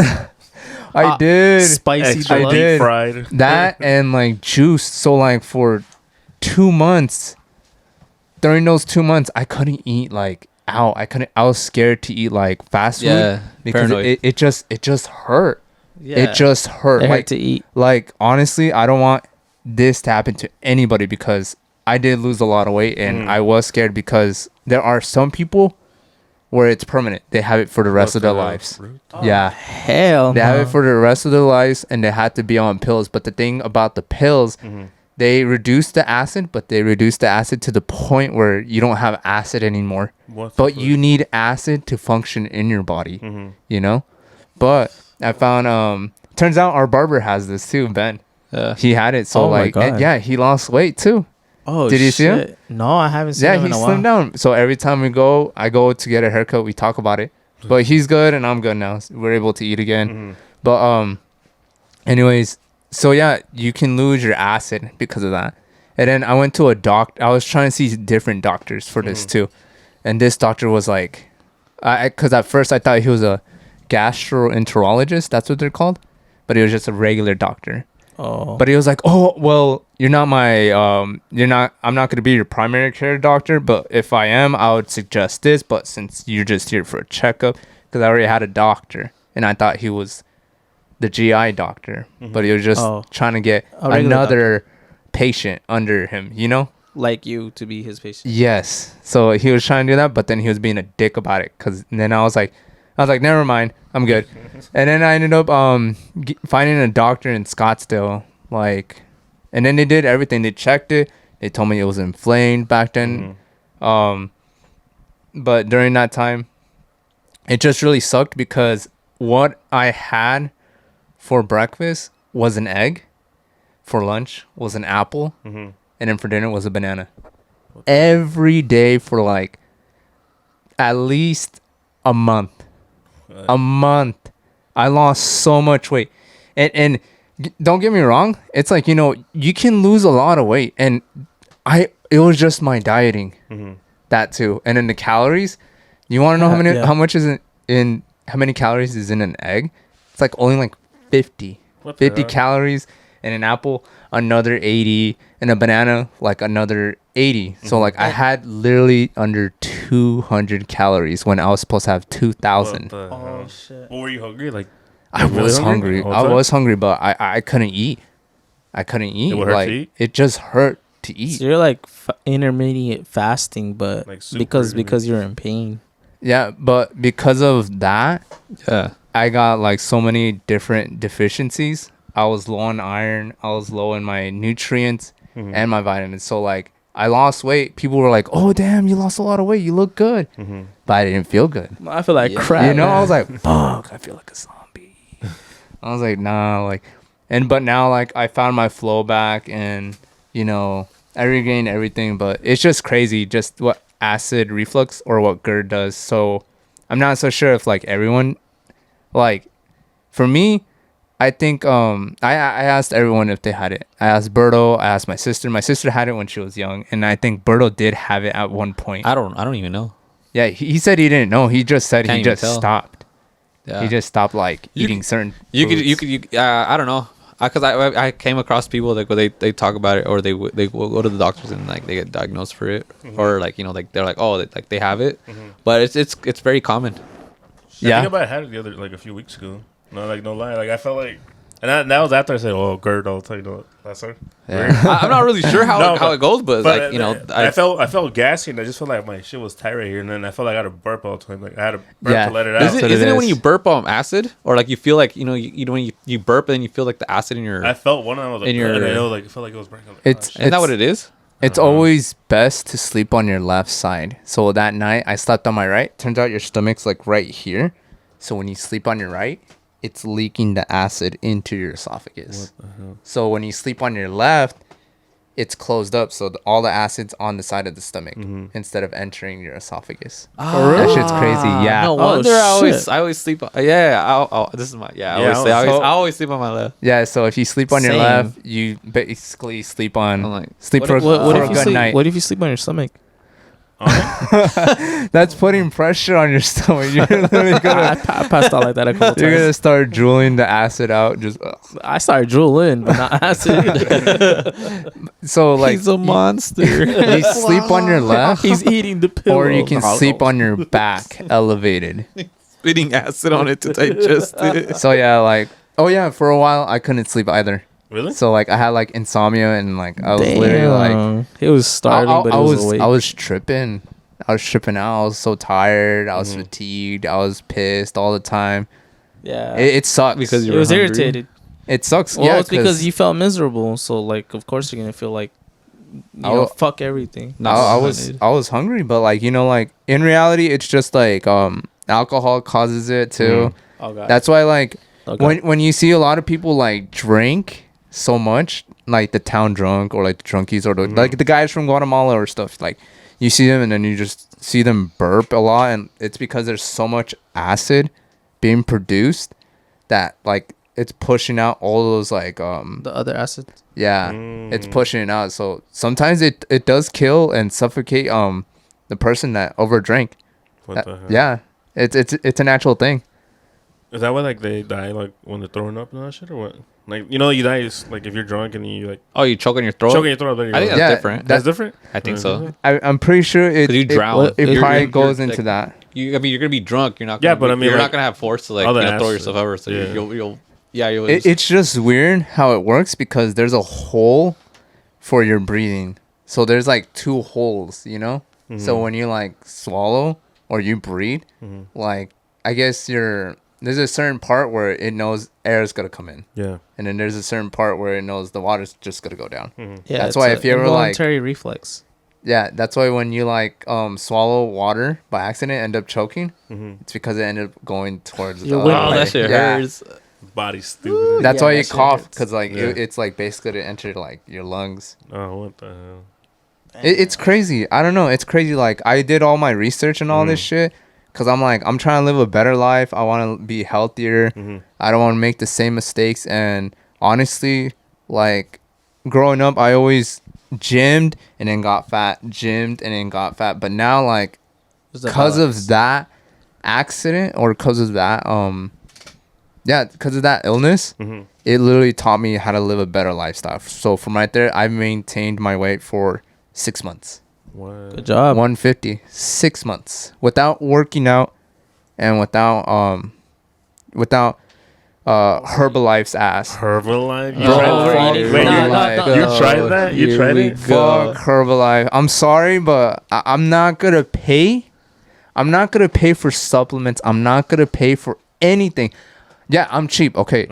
I did. Spicy Extra deluxe. did. deep fried. That and like juice. So like for 2 months, during those 2 months, I couldn't eat like out. I was scared to eat like fast food. Yeah, because paranoid. it just hurt. Yeah. It just hurt. It like hurt to eat. Like honestly, I don't want this to happen to anybody, because I did lose a lot of weight, and I was scared because there are some people where it's permanent. They have it for the rest of their lives. Yeah. Hell They no. have it for the rest of their lives, and they had to be on pills. But the thing about the pills, they reduce the acid, but they reduce the acid to the point where you don't have acid anymore. But you need acid to function in your body, you know? But I found, turns out our barber has this too, Ben. He had it. So Oh my like, God. yeah, he lost weight too. Oh, Did you see him? shit. No, I haven't seen Yeah, him he in a slimmed while. down. So every time I go to get a haircut, we talk about it. But he's good and I'm good now. So we're able to eat again. But anyways, so yeah, you can lose your acid because of that. And then I went to a doctor. I was trying to see different doctors for this too. And this doctor was like, because at first I thought he was a gastroenterologist. That's what they're called. But he was just a regular doctor. Oh. But he was like, oh, well, you're not my, I'm not going to be your primary care doctor, but if I am, I would suggest this. But since you're just here for a checkup, because I already had a doctor, and I thought he was the GI doctor, but he was just trying to get another patient under him, you know? Like you to be his patient. Yes. So he was trying to do that, but then he was being a dick about it. Then I was like, never mind, I'm good. And then I ended up finding a doctor in Scottsdale, like, and then they did everything. They checked it. They told me it was inflamed back then. But during that time, it just really sucked because what I had for breakfast was an egg, for lunch was an apple, and then for dinner was a banana. Every day for like at least a month. I lost so much weight. And don't get me wrong, it's like, you know, you can lose a lot of weight, and it was just my dieting. That too. And then the calories, you want to know how much is in how many calories is in an egg? It's like only like 50 calories, and an apple another 80, and a banana like another 80. So like I had literally under 200 calories when I was supposed to have 2,000. Oh shit. What were you hungry? Like I was hungry. But I couldn't eat. It would hurt like to eat? it just hurt to eat. So you're like intermediate fasting, but Like super because intermediate. you're in pain. Yeah, but because of that, Yeah. I got like so many different deficiencies. I was low on iron. I was low in my nutrients and my vitamins. So like I lost weight. People were like, "Oh damn, you lost a lot of weight. You look good," but I didn't feel good. I feel like Yeah. crap. You know, man. I was like, "Fuck, I feel like a zombie." I was like, "Nah," like, but now like I found my flow back, and you know, I regained everything. But it's just crazy, just what acid reflux or what GERD does. So I'm not so sure if like everyone, like, for me, I think I asked everyone if they had it. I asked Berto. I asked my sister. My sister had it when she was young, and I think Berto did have it at one point. I don't even know. Yeah, he said he didn't know. He just said Can't he even just tell. stopped. Yeah. He just stopped like You eating certain. You foods. could I don't know. Because I came across people that they talk about it, or they will go to the doctors and like they get diagnosed for it, or like like they're like, oh, like they have it, but it's very common. I Yeah. think about had it the other like a few weeks ago. No, like no lie. Like I felt like, and that was after I said, "Oh, GERD." I'll tell you that. That's her. I'm not really sure how No, how but- it goes, but like I felt gassy, and I just felt like my shit was tight right here, and then I felt like I had to burp all the time. Like I had to burp Yeah. to let it That's out. what isn't it when is. you burp acid, or like you feel like you know when you burp and then you feel like the acid in your I felt one. I was like, In your- and it was like it felt like it was burning. Like, It's- oh, shit. isn't that what it is? It's always best to sleep on your left side. So that night I slept on my right. Turns out your stomach's like right here. So when you sleep on your right, it's leaking the acid into your esophagus. So when you sleep on your left, it's closed up. So all the acid's on the side of the stomach instead of entering your esophagus. That shit's crazy. Yeah. No Oh, wonder shit. I always sleep. This is my Yeah, I always sleep on my left. Yeah, so if you sleep on your Same. left, you basically sleep on I'm like, sleep what for, if- What for a if you good sleep? night. What if you sleep on your stomach? That's putting pressure on your stomach. You're literally gonna I passed out like that a couple you're gonna times. start drooling the acid out. Just I started drooling, but not acid. so like He's a monster. you sleep on your left, He's eating the pillow. or you can No, sleep no. on your back, elevated. Spitting acid on it to digest it. So yeah, like for a while I couldn't sleep either. Really? So like I had like insomnia and like I was literally like Damn. He was starving, but he was awake. I was tripping. I was tripping out. I was so tired. I was fatigued. I was pissed all the time. yeah. It sucks Because He you was were hungry. irritated. it sucks. Well, yeah, it's because you felt miserable. So, like, of course, you're gonna feel like, fuck everything. No, I dude. was hungry, but like like in reality, it's just like alcohol causes it too. Oh god. That's why like okay. when you see a lot of people like drink so much, like the town drunk or like the drunkies or like the guys from Guatemala or stuff, like you see them and then you just see them burp a lot, and it's because there's so much acid being produced that like it's pushing out all those like the other acid. yeah, it's pushing it out. So sometimes it does kill and suffocate the person that overdrank. What the hell? Yeah, it's a natural thing. Is that why like they die like when they're throwing up and that shit or what? Like you die is, like if you're drunk and you like Oh, you choke on your throat? choking your throat. There you I think go. that's Yeah, different. That's different. I think so. I'm pretty sure it 'Cause you drown. it You're- probably you're- goes you're, into like, that. I mean, you're gonna be drunk. You're not. Yeah, Gonna but be- I mean, you're like, not gonna have force to like all the throw acid. yourself over. So Yeah. you'll It's just weird how it works because there's a hole for your breathing. So there's like two holes, you know? So when you like swallow or you breathe, like I guess there's a certain part where it knows air is gonna come in. Yeah. And then there's a certain part where it knows the water's just gonna go down. Yeah, That's it's why a if you ever, like- involuntary reflex. Yeah, that's why when you like swallow water by accident, end up choking, it's because it ended up going towards the Your other windpipe. Oh, way. that shit Yeah. hurts. Body stupid. That's Yeah, why that you shit cough hurts. because like Yeah. it's like basically to enter like your lungs. Oh, what the hell? It's crazy. I don't know. It's crazy. Like I did all my research and all this shit because I'm like I'm trying to live a better life. I want to be healthier. I don't want to make the same mistakes. And honestly, like growing up, I always gymmed and then got fat, gymmed and then got fat. But now, like because of that accident or because of that because of that illness, it literally taught me how to live a better lifestyle. So from right there, I maintained my weight for 6 months. What? Good job. 150, 6 months without working out and without Herbalife's ass. Herbalife? You Bro, tried we're that? eating- Wait, no, you, no, no. you tried that? You Here tried we it? go. Fuck Herbalife. I'm sorry, but I'm not gonna pay I'm not gonna pay for supplements. I'm not gonna pay for anything. Yeah, I'm cheap. Okay,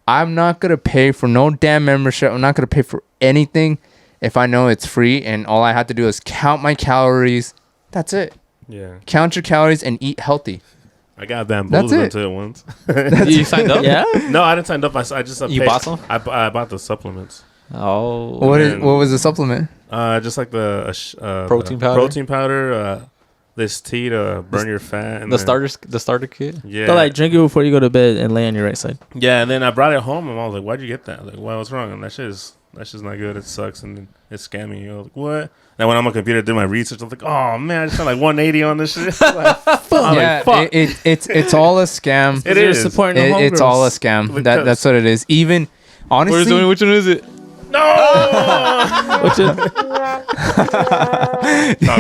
I'm not gonna pay for no damn membership. I'm not gonna pay for anything if I know it's free and all I have to do is count my calories. That's it. Yeah. Count your calories and eat healthy. I got bamboozled into it once. You signed up? Yeah. No, I didn't sign up. I just You bought some? I bought the supplements. Oh. What was the supplement? Just like the Protein powder? Protein powder. This tea to burn your fat. And The starter kit? Yeah. So like drink it before you go to bed and lay on your right side. Yeah, and then I brought it home and I was like, "Why'd you get that?" Like, what's wrong? And that shit's not good. It sucks and it's scammy. I was like, what? And when I'm on my computer did my research, I was like, "Oh man, I just spent like 180 on this shit." Like, fuck. Yeah, fuck. It's all a scam. It You're is. supporting the It's homegirls. all a scam. Because- That's what it is. Even honestly, Which one is it? No. Which is-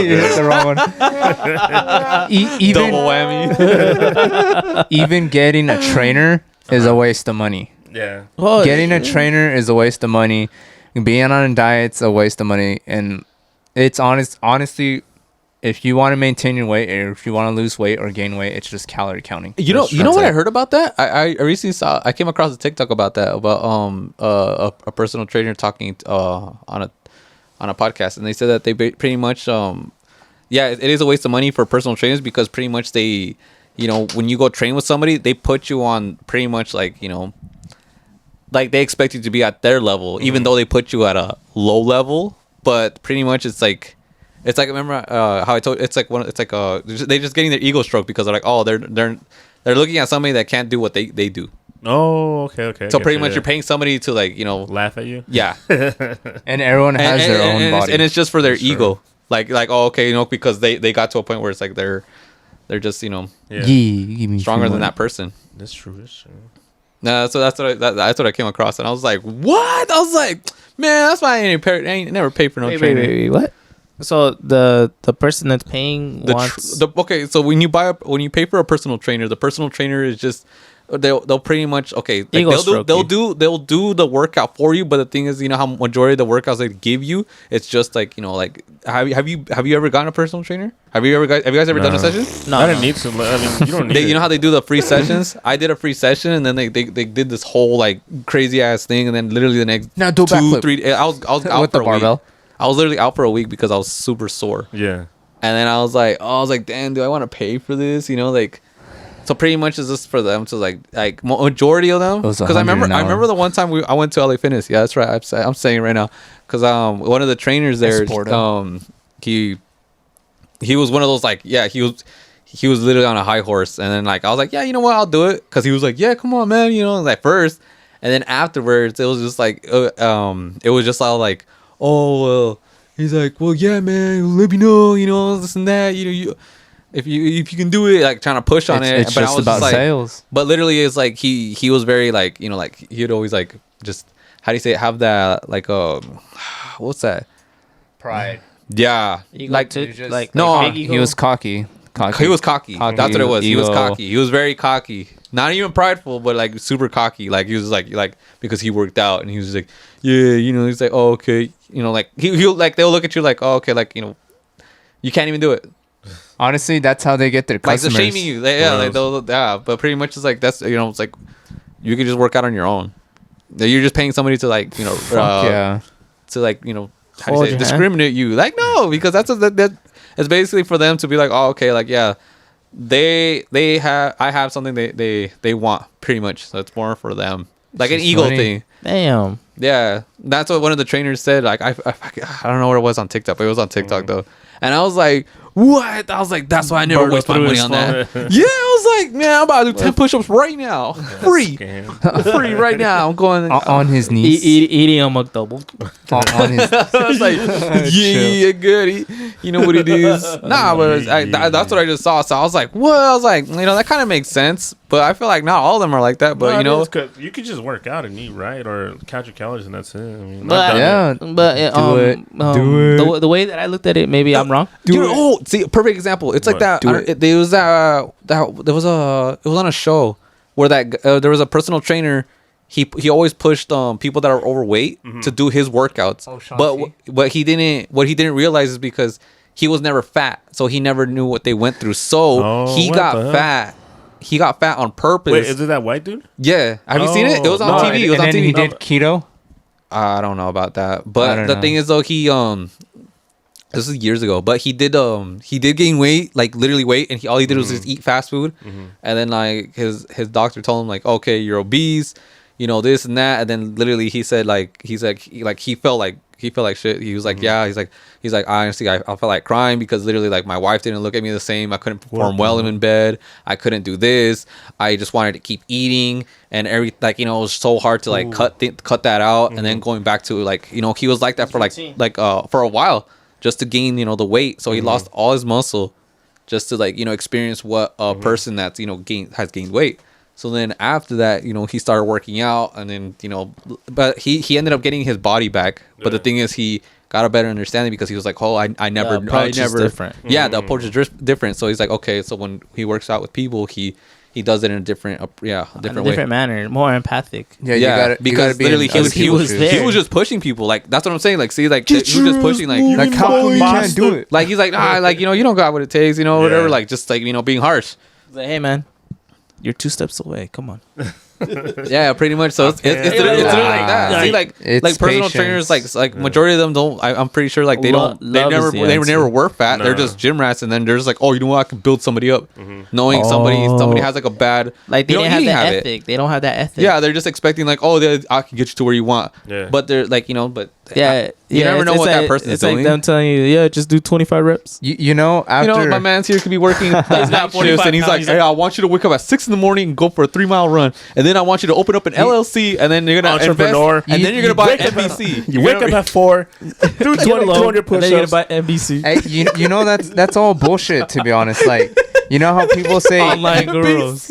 it's the wrong one. Even Double whammy. even getting a trainer is a waste of money. Yeah. Oh, Getting a trainer is a waste of money. Being on a diet's a waste of money, and it's honestly, if you want to maintain your weight or if you want to lose weight or gain weight, it's just calorie counting. You know That's what it. I heard about that? I recently came across a TikTok about that, about a personal trainer talking on a podcast, and they said that they pretty much it is a waste of money for personal trainers because pretty much they, when you go train with somebody, they put you on pretty much like like they expect you to be at their level, even though they put you at a low level. But pretty much it's like remember how I told they just getting their ego stroked because they're like, oh, they're looking at somebody that can't do what they do. Oh, okay. So pretty much you're paying somebody to laugh at you. yeah, And everyone has their own body. and it's just for their For sure. ego. Like oh, okay, because they got to a point where it's like they're just Yeah. give me stronger free than money. that person. That's true. So that's what I came across, and I was like, what? I was like, man, that's why I ain't never paid for no wait, training. what? So the person that's paying wants. Okay, so when you pay for a personal trainer, the personal trainer is just they'll pretty much Ego they'll stroke you. do the workout for you, but the thing is, how majority of the workouts they give you, it's just like like have you ever gotten a personal trainer? Have you guys ever done a session? No, I didn't need to. I mean, you don't need. You know how they do the free sessions? I did a free session, and then they did this whole like crazy ass thing, and then literally the next Now do a backflip. 2-3 I was out With for the a barbell. week. I was literally out for a week because I was super sore. Yeah. And then I was like, damn, do I want to pay for this? So pretty much it's just for them to like majority of them. It was Because I $100 an hour. remember the one time I went to LA Fitness. Yeah, that's right. I'm saying it right now. Because one of the trainers there, Esporta. he was one of those he was literally on a high horse. And then I was like, yeah, you know what, I'll do it. Because he was like, yeah, come on, man. Like first. And then afterwards, it was just like, it was just all like, oh, well, he's like, well, yeah, man, let me know, this and that, if you can do it, like trying to push on it. It's but I just was about just like, sales. but literally, it's like he was very like he'd always like just how do you say it, have that like what's that? Pride. Yeah, Ego like to, just- like No, big ego? He was cocky. he was cocky. Cocky, That's what it was. He was ego. cocky. He was very cocky. Not even prideful, but like super cocky. Like he was like because he worked out and he was just like, yeah, he's like, oh, okay, like he'll like they'll look at you like, oh, okay, like you can't even do it. Honestly, that's how they get their Like they're customers. shaming you. But pretty much it's like that's it's like you can just work out on your own. You're just paying somebody to like Fuck yeah. to like how do you Hold say your discriminate you. Like no, because that it's basically for them to be like, oh, okay, like yeah, I have something they want pretty much. So it's more for them, like an just ego money. thing. Damn. Yeah, that's what one of the trainers said. Like I don't know where it was on TikTok, but it was on TikTok though. And I was like, what? I was like, that's why I never Birdo waste my threw money his on that. phone. Yeah, I was like, man, I'm about to do 10 push-ups right now, free, Scam. free right now. I'm going. On his knees. Eating a McDouble. on his. I was like, yeah, good. You know what it is. Nah, but that's what I just saw. So I was like, what? I was like, that kind of makes sense. But I feel like not all of them are like that. But No, it is 'cause you could just work out and eat right, or count your calories, and that's it. I mean, I've But done it. Yeah. but Do it. The way that I looked at it, maybe I'm wrong. See, perfect example. It's like What? that. Do There was it was on a show where there was a personal trainer. He always pushed people that are overweight to do his workouts. Oh, Shanti. But what he didn't realize is because he was never fat, so he never knew what they went through. So he what got the hell? fat. He got fat on purpose. Wait, is it that white dude? Yeah, have you seen it? It was on No, TV. It was and on then TV. he did keto. I don't know about that, I but don't the know. thing is though, this is years ago, but he did gain weight, like literally weight, and all he did was just eat fast food, and then like his doctor told him like, okay, you're obese, you know, this and that, and then literally he felt like shit. He was like, yeah, he's like honestly, I felt like crying because literally like my wife didn't look at me the same. I couldn't perform well in bed. I couldn't do this. I just wanted to keep eating, and it was so hard to like cut that out, and then going back to like, he was like that for for a while, just to gain the weight. So he lost all his muscle just to like experience what a person that's has gained weight. So then after that, he started working out, and then but he ended up getting his body back. But the thing is, he got a better understanding because he was like, oh, I never is different. Yeah, the approach is different. So he's like, okay, so when he works out with people, he does it in a different different manner, more empathic. Yeah, because literally he was just pushing people. Like that's what I'm saying. Like see, like he was just pushing like how come you can't do it? Like he's like like you don't got what it takes, whatever. Like just like being harsh. He's like, hey man, you're 2 steps away. Come on. Yeah, pretty much. So it's literally like that. See, like personal patience. trainers, like majority of them don't. I'm pretty sure like they never were fat. No. They're just gym rats, and then they're just like, oh, you know what? I can build somebody up, knowing somebody has like a bad Like they didn't have eating that habit. ethic. They don't have that ethic. Yeah, they're just expecting like, oh, I can get you to where you want. Yeah. But they're like, but Yeah, you never know it's what that like, person's it's doing. like them telling you, yeah, just do 25 reps. You know, after my man's here could be working night got shifts, 45 and he's like, pounds. hey, I want you to wake up at 6 a.m. and go for a 3-mile run, and then I want you to open up an LLC, and then you're gonna Entrepreneur. invest, and then you're gonna buy NBC. You wake up at 4, do 200 And then you're gonna push-ups. buy NBC. Hey, you know that's all bullshit, to be honest. Like, you know how people say Online gurus.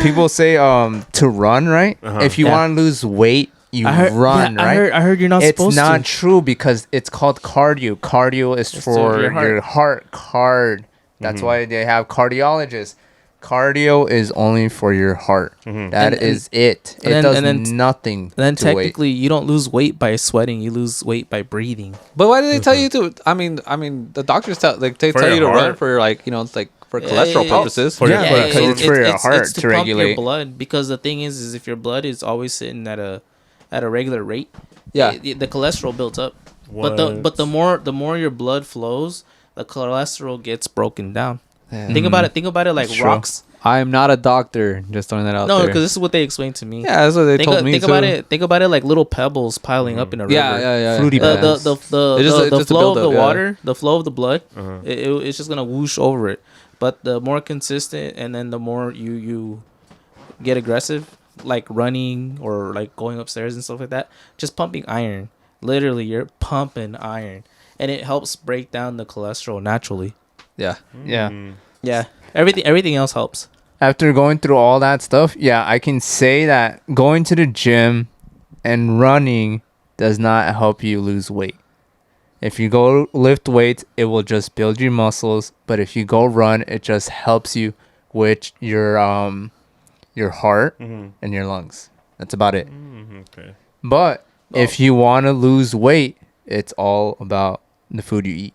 people say to run, right? If you Yeah. want to lose weight, you run, right? I heard you're not It's supposed not to. true because it's called cardio. Cardio is for your heart. your heart. That's why they have cardiologists. Cardio is only for your heart. That is it. It does nothing. And then to weight. technically, you don't lose weight by sweating. You lose weight by breathing. But why do they tell you to? I mean, the doctors tell For you your to run heart. for like it's like for cholesterol purposes. For your Yeah, foot. it's for your heart to pump regulate. your blood, because the thing is if your blood is always sitting at a regular rate, Yeah. the cholesterol builds up. What? But the more your blood flows, the cholesterol gets broken down. Think about it like True. rocks. I am not a doctor. Just throwing that out No, there. because this is what they explained to me. Yeah, that's what they told me Think too. about it. Think about it like little pebbles piling up in a river. Yeah. Fruity The pebbles. the It's just a flow of the buildup, yeah. water, the flow of the blood, it's just gonna whoosh over it. But the more consistent, and then the more you get aggressive, like running or like going upstairs and stuff like that, just pumping iron. Literally, you're pumping iron, and it helps break down the cholesterol naturally. Yeah. Yeah. Yeah, everything else helps. After going through all that stuff, yeah, I can say that going to the gym and running does not help you lose weight. If you go lift weights, it will just build your muscles. But if you go run, it just helps you with your heart and your lungs. That's about it. Okay. But if you want to lose weight, it's all about the food you eat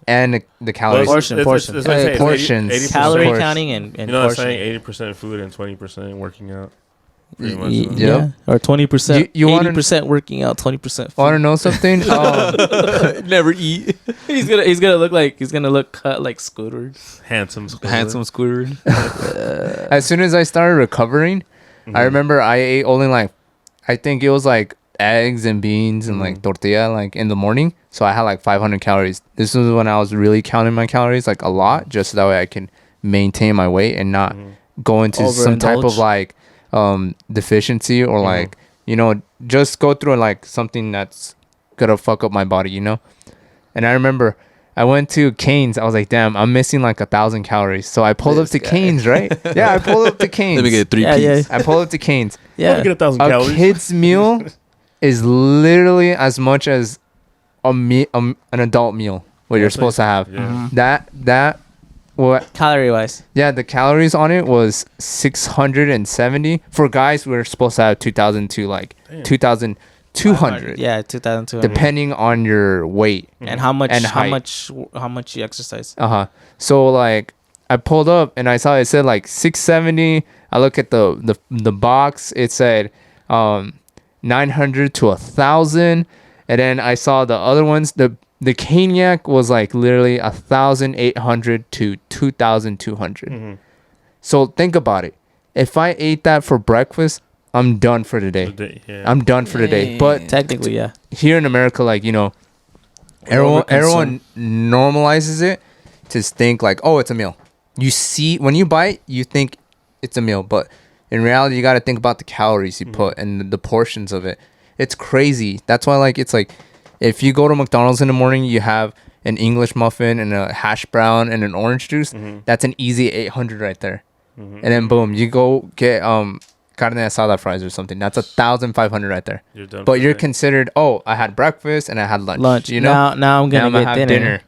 and the calories. Portion. That's what I say, Portions. 80% Calorie Portion. counting and You know what I'm portion. saying? 80% food and 20% working out. Pretty much. Y- huh? yeah. Yeah, or 20%. You wanna- 80% working out, 20%. Want to know something? Never eat. He's gonna look cut like Squidward. Handsome. Squidward. Handsome Squidward. As soon as I started recovering, I remember I ate only like, I think it was like eggs and beans and like tortilla like in the morning. So I had like 500 calories. This was when I was really counting my calories like a lot, just so that way I can maintain my weight and not go into some type of Overindulge. like deficiency or like, just go through like something that's gonna fuck up my body, And I remember I went to Cane's. I was like, damn, I'm missing like 1,000 calories. So I pulled up to Cane's, right? Yeah, I pulled up to Cane's. Let me get 3 Yeah, piece. yeah. I pulled up to Cane's. Yeah, Get 1,000 A calories. kid's meal is literally as much as an adult meal. What you're supposed to have. Yeah. That what? calorie wise. Yeah, the calories on it was 670. For guys, we're supposed to have 2,000 to like Damn. 200. Yeah, 2,200. Depending on your weight. And how much? And how height. much you exercise? So like I pulled up and I saw it said like 670. I look at the box. It said 900 to 1,000. And then I saw the other ones. The cognac was like literally 1,800 to 2,200. So think about it. If I ate that for breakfast, I'm done for the day. I'm done for the day. But Technically, yeah. here in America, like, you know, everyone normalizes it to think like, oh, it's a meal. You see, when you buy it, you think it's a meal, but in reality, you got to think about the calories you put and the portions of it. It's crazy. That's why, like, it's like if you go to McDonald's in the morning, you have an English muffin and a hash brown and an orange juice. That's an easy 800 right there. And then boom, you go get carne asada fries or something. That's 1,500 right there. But you're considered, oh, I had breakfast and I had lunch. You know, now I'm gonna get have dinner.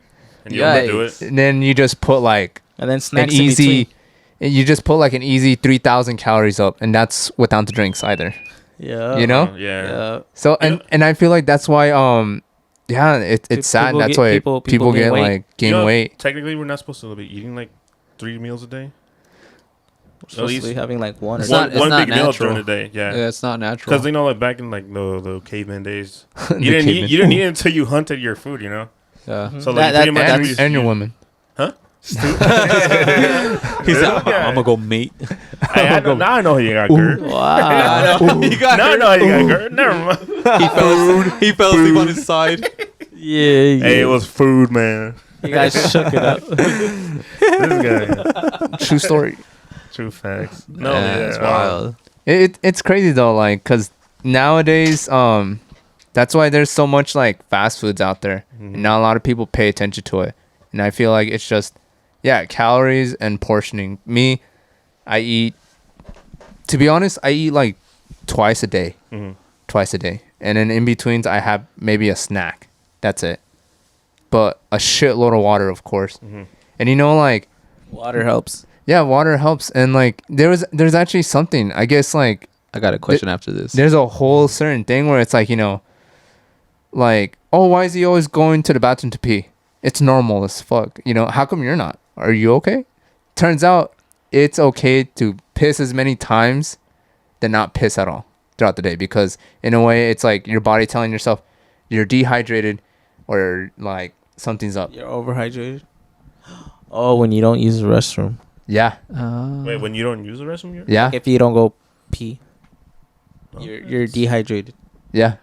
And you only do it. And then you just put like and then an snacks in easy. between. You just put like an easy 3,000 calories up, and that's without the drinks either. Yeah. You know. Yeah. So and I feel like that's why yeah, it's sad. That's why people get like gain weight. Technically, we're not supposed to be eating like 3 meals a day. Supposed to be having like one one big meal natural. during the day. Yeah, it's not natural. Because you know, like back in like the caveman days, you didn't eat it until you hunted your food. You know. Yeah. So like pretty much and your women. Huh? He's like, I'm gonna go mate. Now I know how you got GERD. Wow. Now I know how you got GERD. Never mind. He fell asleep on his side. Yeah. Hey, it was food, man. You guys shook it up. This guy. True story. True facts. No, It's wild. It's crazy though, like, cause nowadays, that's why there's so much like fast foods out there, and not a lot of people pay attention to it. And I feel like it's just, yeah, calories and portioning. Me, I eat. To be honest, I eat like twice a day, and then in betweens I have maybe a snack. That's it. But a shitload of water, of course. And you know, like, Water helps. yeah, water helps. And like there's actually something, I guess, like, I got a question after this. there's a whole certain thing where it's like, you know, like, oh, why is he always going to the bathroom to pee? It's normal as fuck. You know, how come you're not? Are you okay? Turns out it's okay to piss as many times than not piss at all throughout the day, because in a way it's like your body telling yourself you're dehydrated or like something's up. You're overhydrated. Oh, when you don't use the restroom. Yeah. Wait, when you don't use the restroom, Yeah. If you don't go pee, you're dehydrated. Yeah.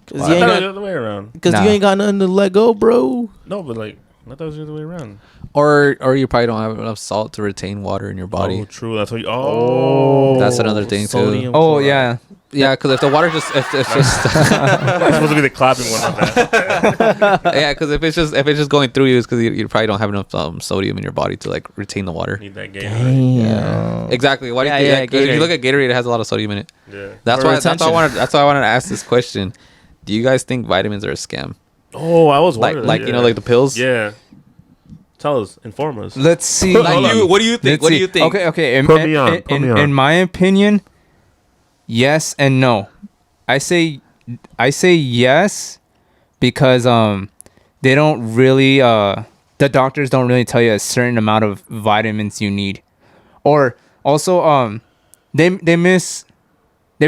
Cause I you ain't thought it was the got, other way around. cause you ain't got nothing to let go, bro. No, but like I thought it was the other way around. Or you probably don't have enough salt to retain water in your body. Oh, true. That's what you. Oh, That's another thing too. Sodium Oh chloride. yeah. Yeah, because if the water just if just it's supposed to be the clapping one on that. yeah, because if it's just going through you, it's because you probably don't have enough sodium in your body to like retain the water. Need that game. Damn. Exactly. Why do you Yeah, think? yeah, if you Gatorade. look at Gatorade, it has a lot of sodium in it. Yeah. That's For why. retention. That's why I wanted to ask this question. Do you guys think vitamins are a scam? Oh, I was Like wondering. you know, like the pills. Yeah. Tell us. Inform us. Let's see. Like you, what do you think? Let's What do see. you think? Okay. Put me on. In my opinion, yes and no. I say yes because they don't really the doctors don't really tell you a certain amount of vitamins you need, or also they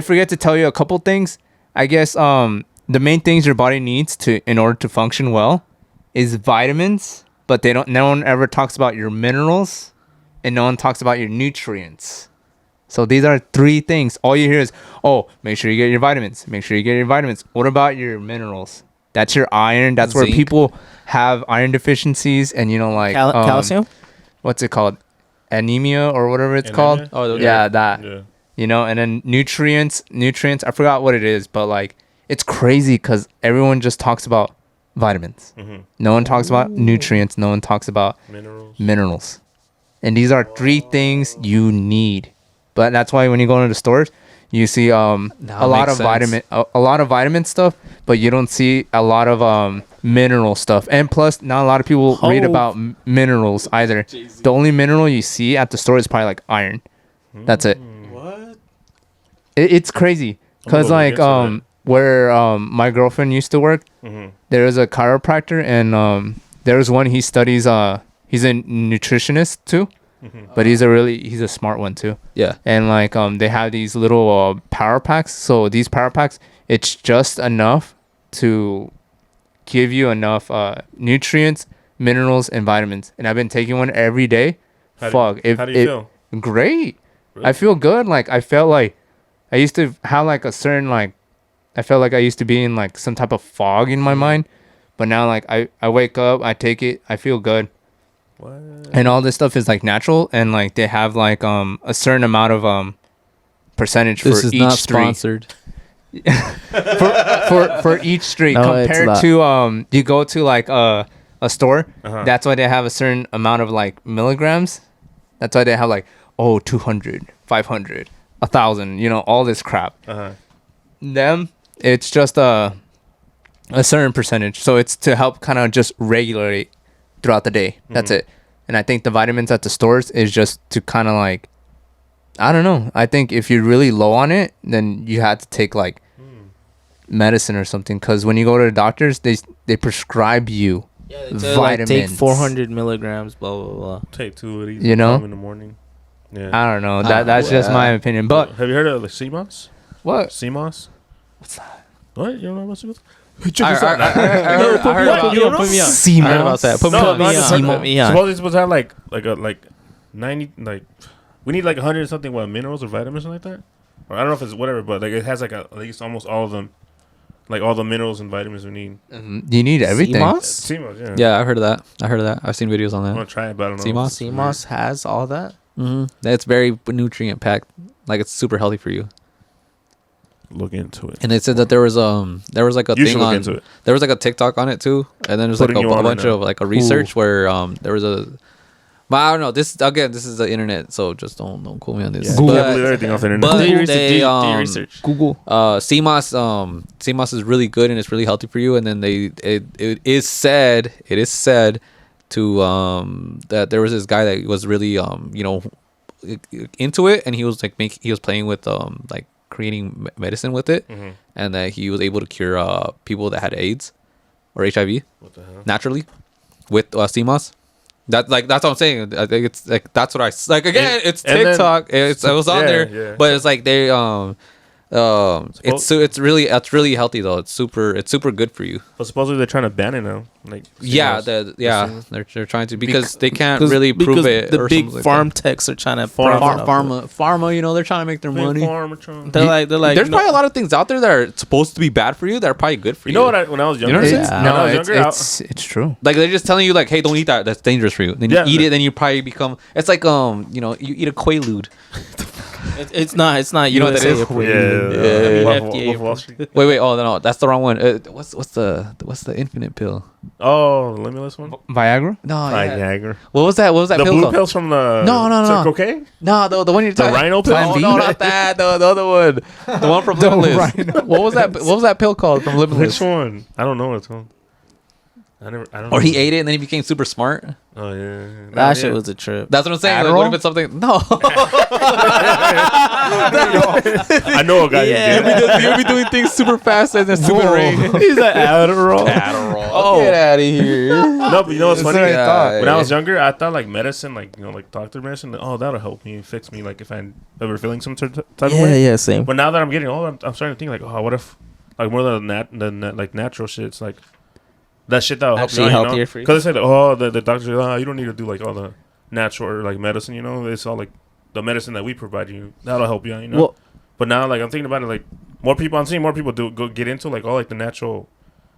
forget to tell you a couple things. I guess the main things your body needs in order to function well is vitamins, but no one ever talks about your minerals, and no one talks about your nutrients. So these are 3 things. All you hear is, oh, make sure you get your vitamins. Make sure you get your vitamins. What about your minerals? That's your iron. That's where Zinc. people have iron deficiencies, and you know, like Calcium. what's it called? Anemia or whatever it's called. Oh, Yeah, that. Yeah. You know, and then nutrients. I forgot what it is, but like it's crazy because everyone just talks about vitamins. No one talks about nutrients. No one talks about minerals. And these are 3 things you need. But that's why when you go into the stores, you see a lot of vitamin stuff, but you don't see a lot of mineral stuff. And plus, not a lot of people read about minerals either. The only mineral you see at the store is probably like iron. That's it. What? It's crazy because I'm gonna like go get where my girlfriend used to work, there is a chiropractor, and there's one he studies. He's a nutritionist too, but he's a smart one too. Yeah. And like they have these little power packs. So these power packs, it's just enough to give you enough nutrients, minerals, and vitamins. And I've been taking one every day. How do you feel? Great. Really? I feel good. Like I felt like I used to have like a certain like I felt like I used to be in like some type of fog in my mind, but now like I wake up, I take it, I feel good. What? And all this stuff is like natural, and like they have like a certain amount of percentage this for is each not street. sponsored. for each street No, compared to you go to like a store, that's why they have a certain amount of like milligrams. That's why they have like 200, 500, 1,000, you know, all this crap. Them, it's just a certain percentage, so it's to help kind of just regulate throughout the day. That's it. And I think the vitamins at the stores is just to kind of like, I don't know, I think if you're really low on it, then you have to take like medicine or something, because when you go to the doctors, they prescribe you vitamins. Like, take 400 milligrams, blah blah blah. Take 2 of these, you know, in the morning. Yeah, I don't know, that's just my opinion. But have you heard of the CMOS? What? CMOS? What's that? What? You don't know about CMOS? I heard about You don't put me on. I heard about that. Put me on. Supposedly it's supposed to have like 90, like we need like 100 something minerals or vitamins or something like that. Or I don't know if it's whatever, but like it has like at least almost all of them, like all the minerals and vitamins we need. You need everything. CMOS, yeah. Yeah, I heard of that. I've seen videos on I that. want to try it, but I don't know. CMOS has all that. It's very nutrient packed. Like it's super healthy for you. Look into it. And they said that there was like a You thing should look on into it. there was like a TikTok on it too, and then there's like Putting a you on it bunch now. of like a research where there was a. But I don't know. This is the internet, so just don't quote me on this. Yeah, But- you can't believe everything off the internet. but Do your research. they, Do your um, research. Google. CMOS is really good and it's really healthy for you. And then it is said to that there was this guy that was really into it, and he was like he was playing with like creating medicine with it, and that he was able to cure people that had AIDS or HIV naturally with CMOS. That's what I'm saying. I think it's like that's what I like. Again, it's TikTok. It was on there, but it's like they it's really healthy though. It's super good for you. But supposedly they're trying to ban it now. Like They're trying to because they can't really prove it. The or big something farm like techs are trying to pharma. You know, they're trying to make their money. They're like There's probably a lot of things out there that are supposed to be bad for you that are probably good for you. You know what? When I was younger, You know what I'm saying? It's true. Like they're just telling you like, hey, don't eat that. That's dangerous for you. Then you eat it, then you probably become. It's like you eat a Quaalude. It's not. You know what that is? Wait. Oh no, that's the wrong one. What's the infinite pill? Oh, the limitless one. Viagra. No, Viagra. What was that The pill blue called? pills from the No. cocaine. No, the one you're talking. The rhino pill. Oh, no, not that. The other one. The one from Limitless. What was that? What was that pill called from Limitless? Which one? I don't know what it's called. I don't. Or he ate it and then he became super smart. Oh yeah. That shit was a trip. That's what I'm saying. Like, Adderall? what if it's something? No. I know a guy. Yeah. You'll be doing things super fast and then super rain. He's like Adderall. Oh, get out of here. No, but you know what's funny? what I thought. When I was younger, I thought like medicine, like like doctor medicine. Oh, that'll help me fix me. Like if I'm ever feeling some type of way. Yeah, same. But now that I'm getting older, I'm starting to think like, oh, what if like more than like natural shit? It's like that shit that'll help Actually me out, healthier for you. Because they say, the doctors, you don't need to do like all the natural or like medicine. You know, it's all like the medicine that we provide you that'll help you out. You know. Well, but now, like I'm thinking about it, like I'm seeing more people go get into like all like the natural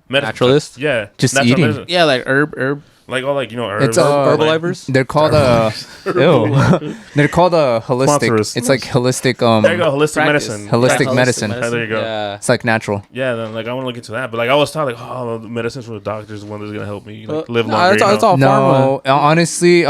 medicine. Naturalist? Yeah, Just natural eating. medicine. yeah, like herb. Like all like herbs. It's Herbalivers? They're called they're called holistic. Sponsor us. It's like holistic there you go, holistic Practice. medicine. Holistic medicine. There you go. Yeah. It's like natural. Yeah, then like I want to look into that, but like I was taught like, oh, the medicine's from the doctor's the one that's gonna help me like, live No, longer. it's all pharma. No, honestly,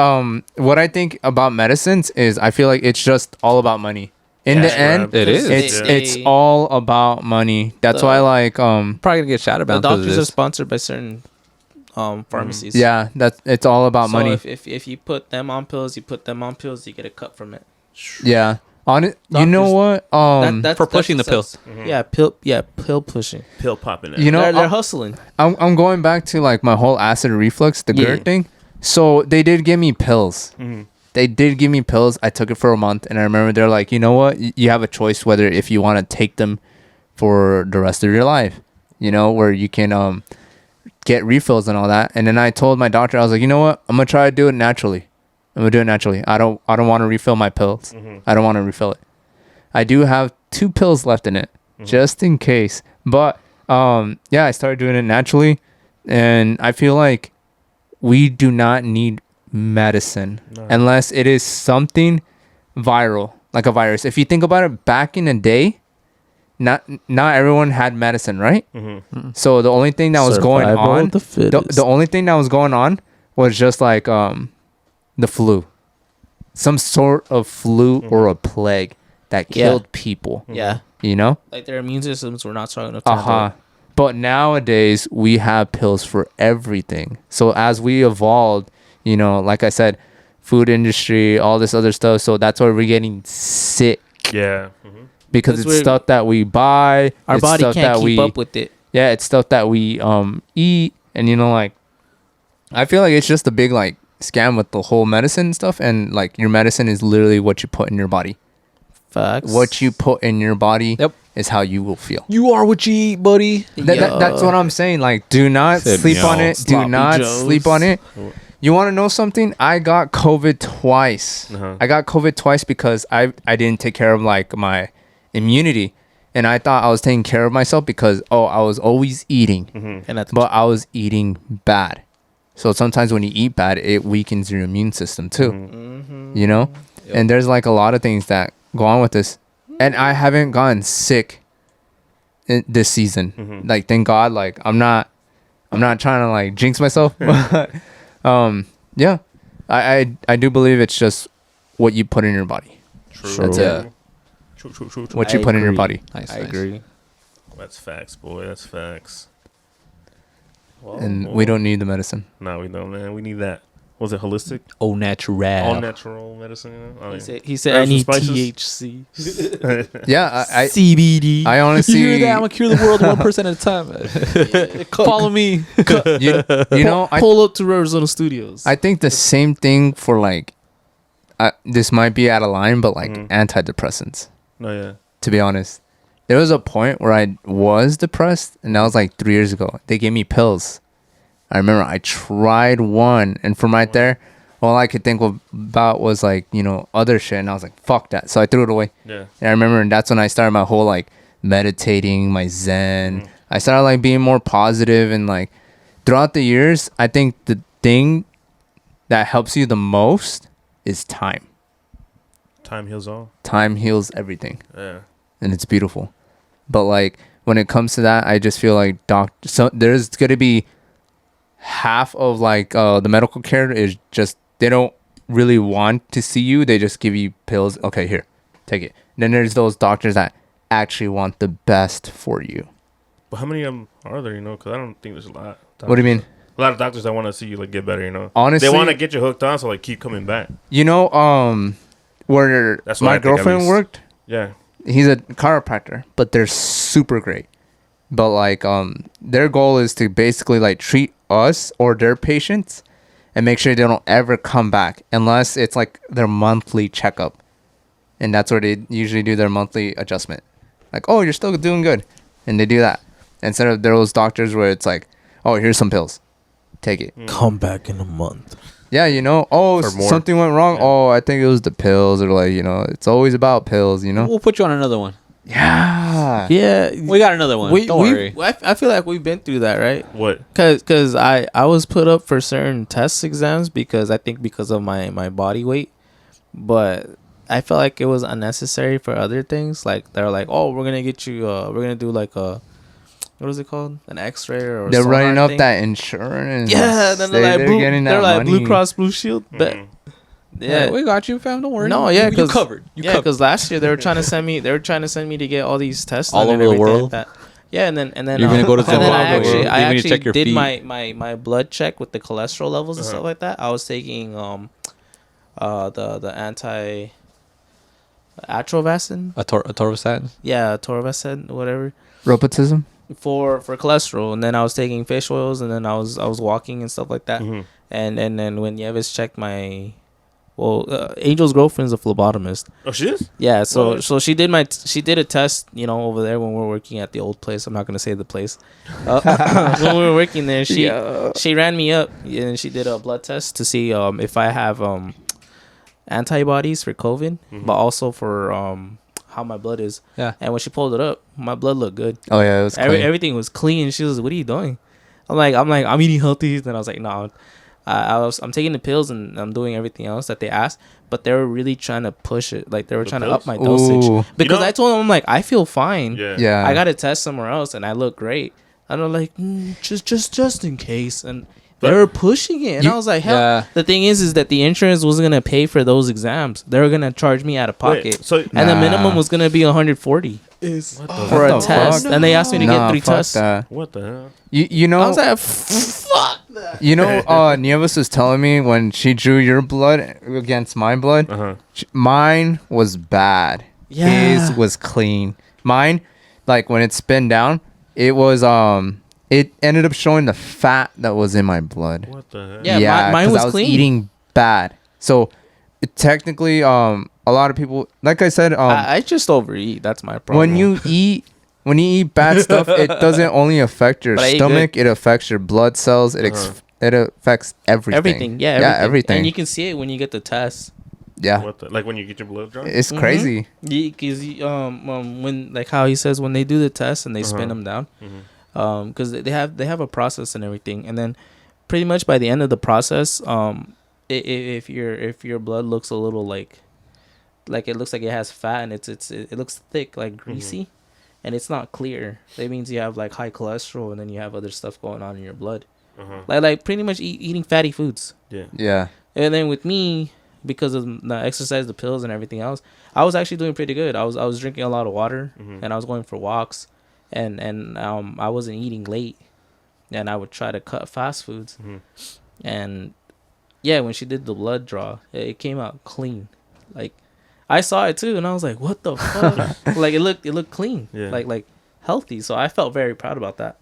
what I think about medicines is I feel like it's just all about money. In the end, It is. it's all about money. That's why like Probably gonna get shot The about doctors are sponsored by certain pharmacies. yeah, it's all about So money. if you put them on pills, you get a cut from it. Yeah. You know what? For pushing the pill. Yeah, pill pushing. Pill popping. You know, They're hustling. I'm going back to like my whole acid reflux, the GERD thing. So they did give me pills. They did give me pills. I took it for a month, and I remember they're like, you know what? You have a choice whether if you want to take them for the rest of your life. You know, where you can get refills and all that. And then I told my doctor, I was like, you know what? I'm gonna try to do it naturally. I'm gonna do it naturally. I don't want to refill my pills. I don't want to refill it. I do have 2 pills left in it, just in case. But yeah, I started doing it naturally, and I feel like we do not need medicine unless it is something viral, like a virus. If you think about it, back in the day, not everyone had medicine, right? So the only thing that was going on, the only thing that was going on was just like the flu, some sort of flu or a plague that killed people. Yeah, you know, like their immune systems were not strong enough to handle it. But nowadays we have pills for everything. So as we evolved, you know, like I said, food industry, all this other stuff. So that's why we're getting sick. Yeah. Because it's stuff that we buy. Our body can't keep up with it. Yeah, it's stuff that we eat, and you know, like I feel like it's just a big like scam with the whole medicine stuff, and like your medicine is literally what you put in your body. Facts. What you put in your body is how you will feel. You are what you eat, buddy. That's what I'm saying. Like, do not sleep on it. Do not sleep on it. You want to know something? I got COVID twice. I got COVID twice because I didn't take care of like my immunity, and I thought I was taking care of myself because I was always eating, but I was eating bad. So sometimes when you eat bad, it weakens your immune system too. You know, and there's like a lot of things that go on with this, and I haven't gotten sick this season. Like, thank God. Like, I'm not trying to like jinx myself, but yeah, I do believe it's just what you put in your body. True. That's it. True. What you put in your body. Nice, I agree. That's facts, boy. That's facts. And we don't need the medicine. No, we don't, man. We need that. Was it holistic? Au natural. All natural medicine. You know? He said I need THC. Yeah, I CBD. I honestly, You hear that? I'm gonna cure the world one person at a time. Follow me. you know, pull up to Arizona Studios. I think the same thing for like, this might be out of line, but like antidepressants. No, yeah. To be honest, there was a point where I was depressed, and that was like 3 years ago. They gave me pills. I remember I tried one, and from right there, all I could think about was like, you know, other shit, and I was like, fuck that. So I threw it away. Yeah. And I remember, and that's when I started my whole like meditating, my zen. I started like being more positive, and like throughout the years, I think the thing that helps you the most is time. Time heals all. Time heals everything. Yeah. And it's beautiful. But like when it comes to that, I just feel like so there's gonna be half of like the medical care is just they don't really want to see you. They just give you pills. Okay, here, take it. And then there's those doctors that actually want the best for you. But how many of them are there? You know, because I don't think there's a lot. What do you mean? A lot of doctors that want to see you like get better. You know, honestly, they want to get you hooked on, so like keep coming back. You know, where that's my girlfriend worked. Yeah. He's a chiropractor, but they're super great. But like their goal is to basically like treat us or their patients and make sure they don't ever come back unless it's like their monthly checkup. And that's where they usually do their monthly adjustment. Like, oh, you're still doing good. And they do that. Instead of those doctors where it's like, oh, here's some pills. Take it. Come back in a month. Yeah, you know, something went wrong. Yeah. Oh, I think it was the pills, or like, you know, it's always about pills, you know. We'll put you on another one. Yeah. We got another one. Don't worry. I feel like we've been through that, right? What? Because I was put up for certain test exams because of my body weight, but I felt like it was unnecessary for other things. Like they're like, oh, we're gonna get you. We're gonna do like a. What is it called? An X-ray or they're running up thing. that insurance. Yeah, then they're like money. Blue Cross Blue Shield. But yeah, we got you, fam. Don't worry. No, yeah, you covered. Because last year they were trying to send me. They were trying to send me to get all these tests all over the world. Like yeah, and then you're gonna go to and then I actually check your did feet. my blood check with the cholesterol levels and stuff like that. I was taking the Atrovacin. Atorvastatin. Yeah, Atorvastatin, whatever. Robotism. For cholesterol, and then I was taking fish oils, and then I was walking and stuff like that. Mm-hmm. And then when Yevis checked my, Angel's girlfriend's a phlebotomist. Oh, she is. Yeah, so What? so she did a test, over there when we were working at the old place. I'm not gonna say the place. When we were working there, she ran me up and she did a blood test to see if I have antibodies for COVID, but also for how my blood is. Yeah. And when she pulled it up, my blood looked good. Oh yeah, it was clean. Everything was clean. She was, "What are you doing?" I'm eating healthy. Then I was like, "No, I'm taking the pills and I'm doing everything else that they asked." But they were really trying to push it. Like they were trying to up my dosage Ooh. because You know- I told them, I'm like, I feel fine. Yeah. Yeah. I got to test somewhere else and I look great. And I'm like, just in case. And they were pushing it. And I was like, hell. Yeah. The thing is that the insurance wasn't going to pay for those exams. They were going to charge me out of pocket. Wait, so And the Nah. minimum was going to be 140 what the, for a the test. fuck? And they asked me to get Nah, 3 fuck tests. that. what the hell? You know, I was like, fuck that. Nieves was telling me when she drew your blood against my blood, Uh-huh. mine was bad. Yeah. His was clean. Mine, like when it spun down, it was it ended up showing the fat that was in my blood. What the hell? Yeah, mine 'cause was I was clean. eating bad. So technically, a lot of people, like I said, I just overeat. That's my problem. when you eat bad stuff, it doesn't only affect your But I eat stomach, it affects your blood cells, it affects everything. everything. Yeah, everything. everything. And you can see it when you get the test. Yeah. What the, like when you get your blood drawn? It's crazy. Because when, like how he says, when they do the test and they spin them down, Mhm. because they have a process and everything, and then pretty much by the end of the process, if your blood looks a little like it looks like it has fat and it looks thick, like greasy, and it's not clear, that means you have like high cholesterol, and then you have other stuff going on in your blood, like pretty much eating fatty foods. Yeah. Yeah. And then with me, because of the exercise, the pills, and everything else, I was actually doing pretty good. I was drinking a lot of water, and I was going for walks, and I wasn't eating late, and I would try to cut fast foods, and yeah, when she did the blood draw, it came out clean. Like I saw it too, and I was like, "What the fuck?" Like it looked clean, Yeah. like healthy. So I felt very proud about that.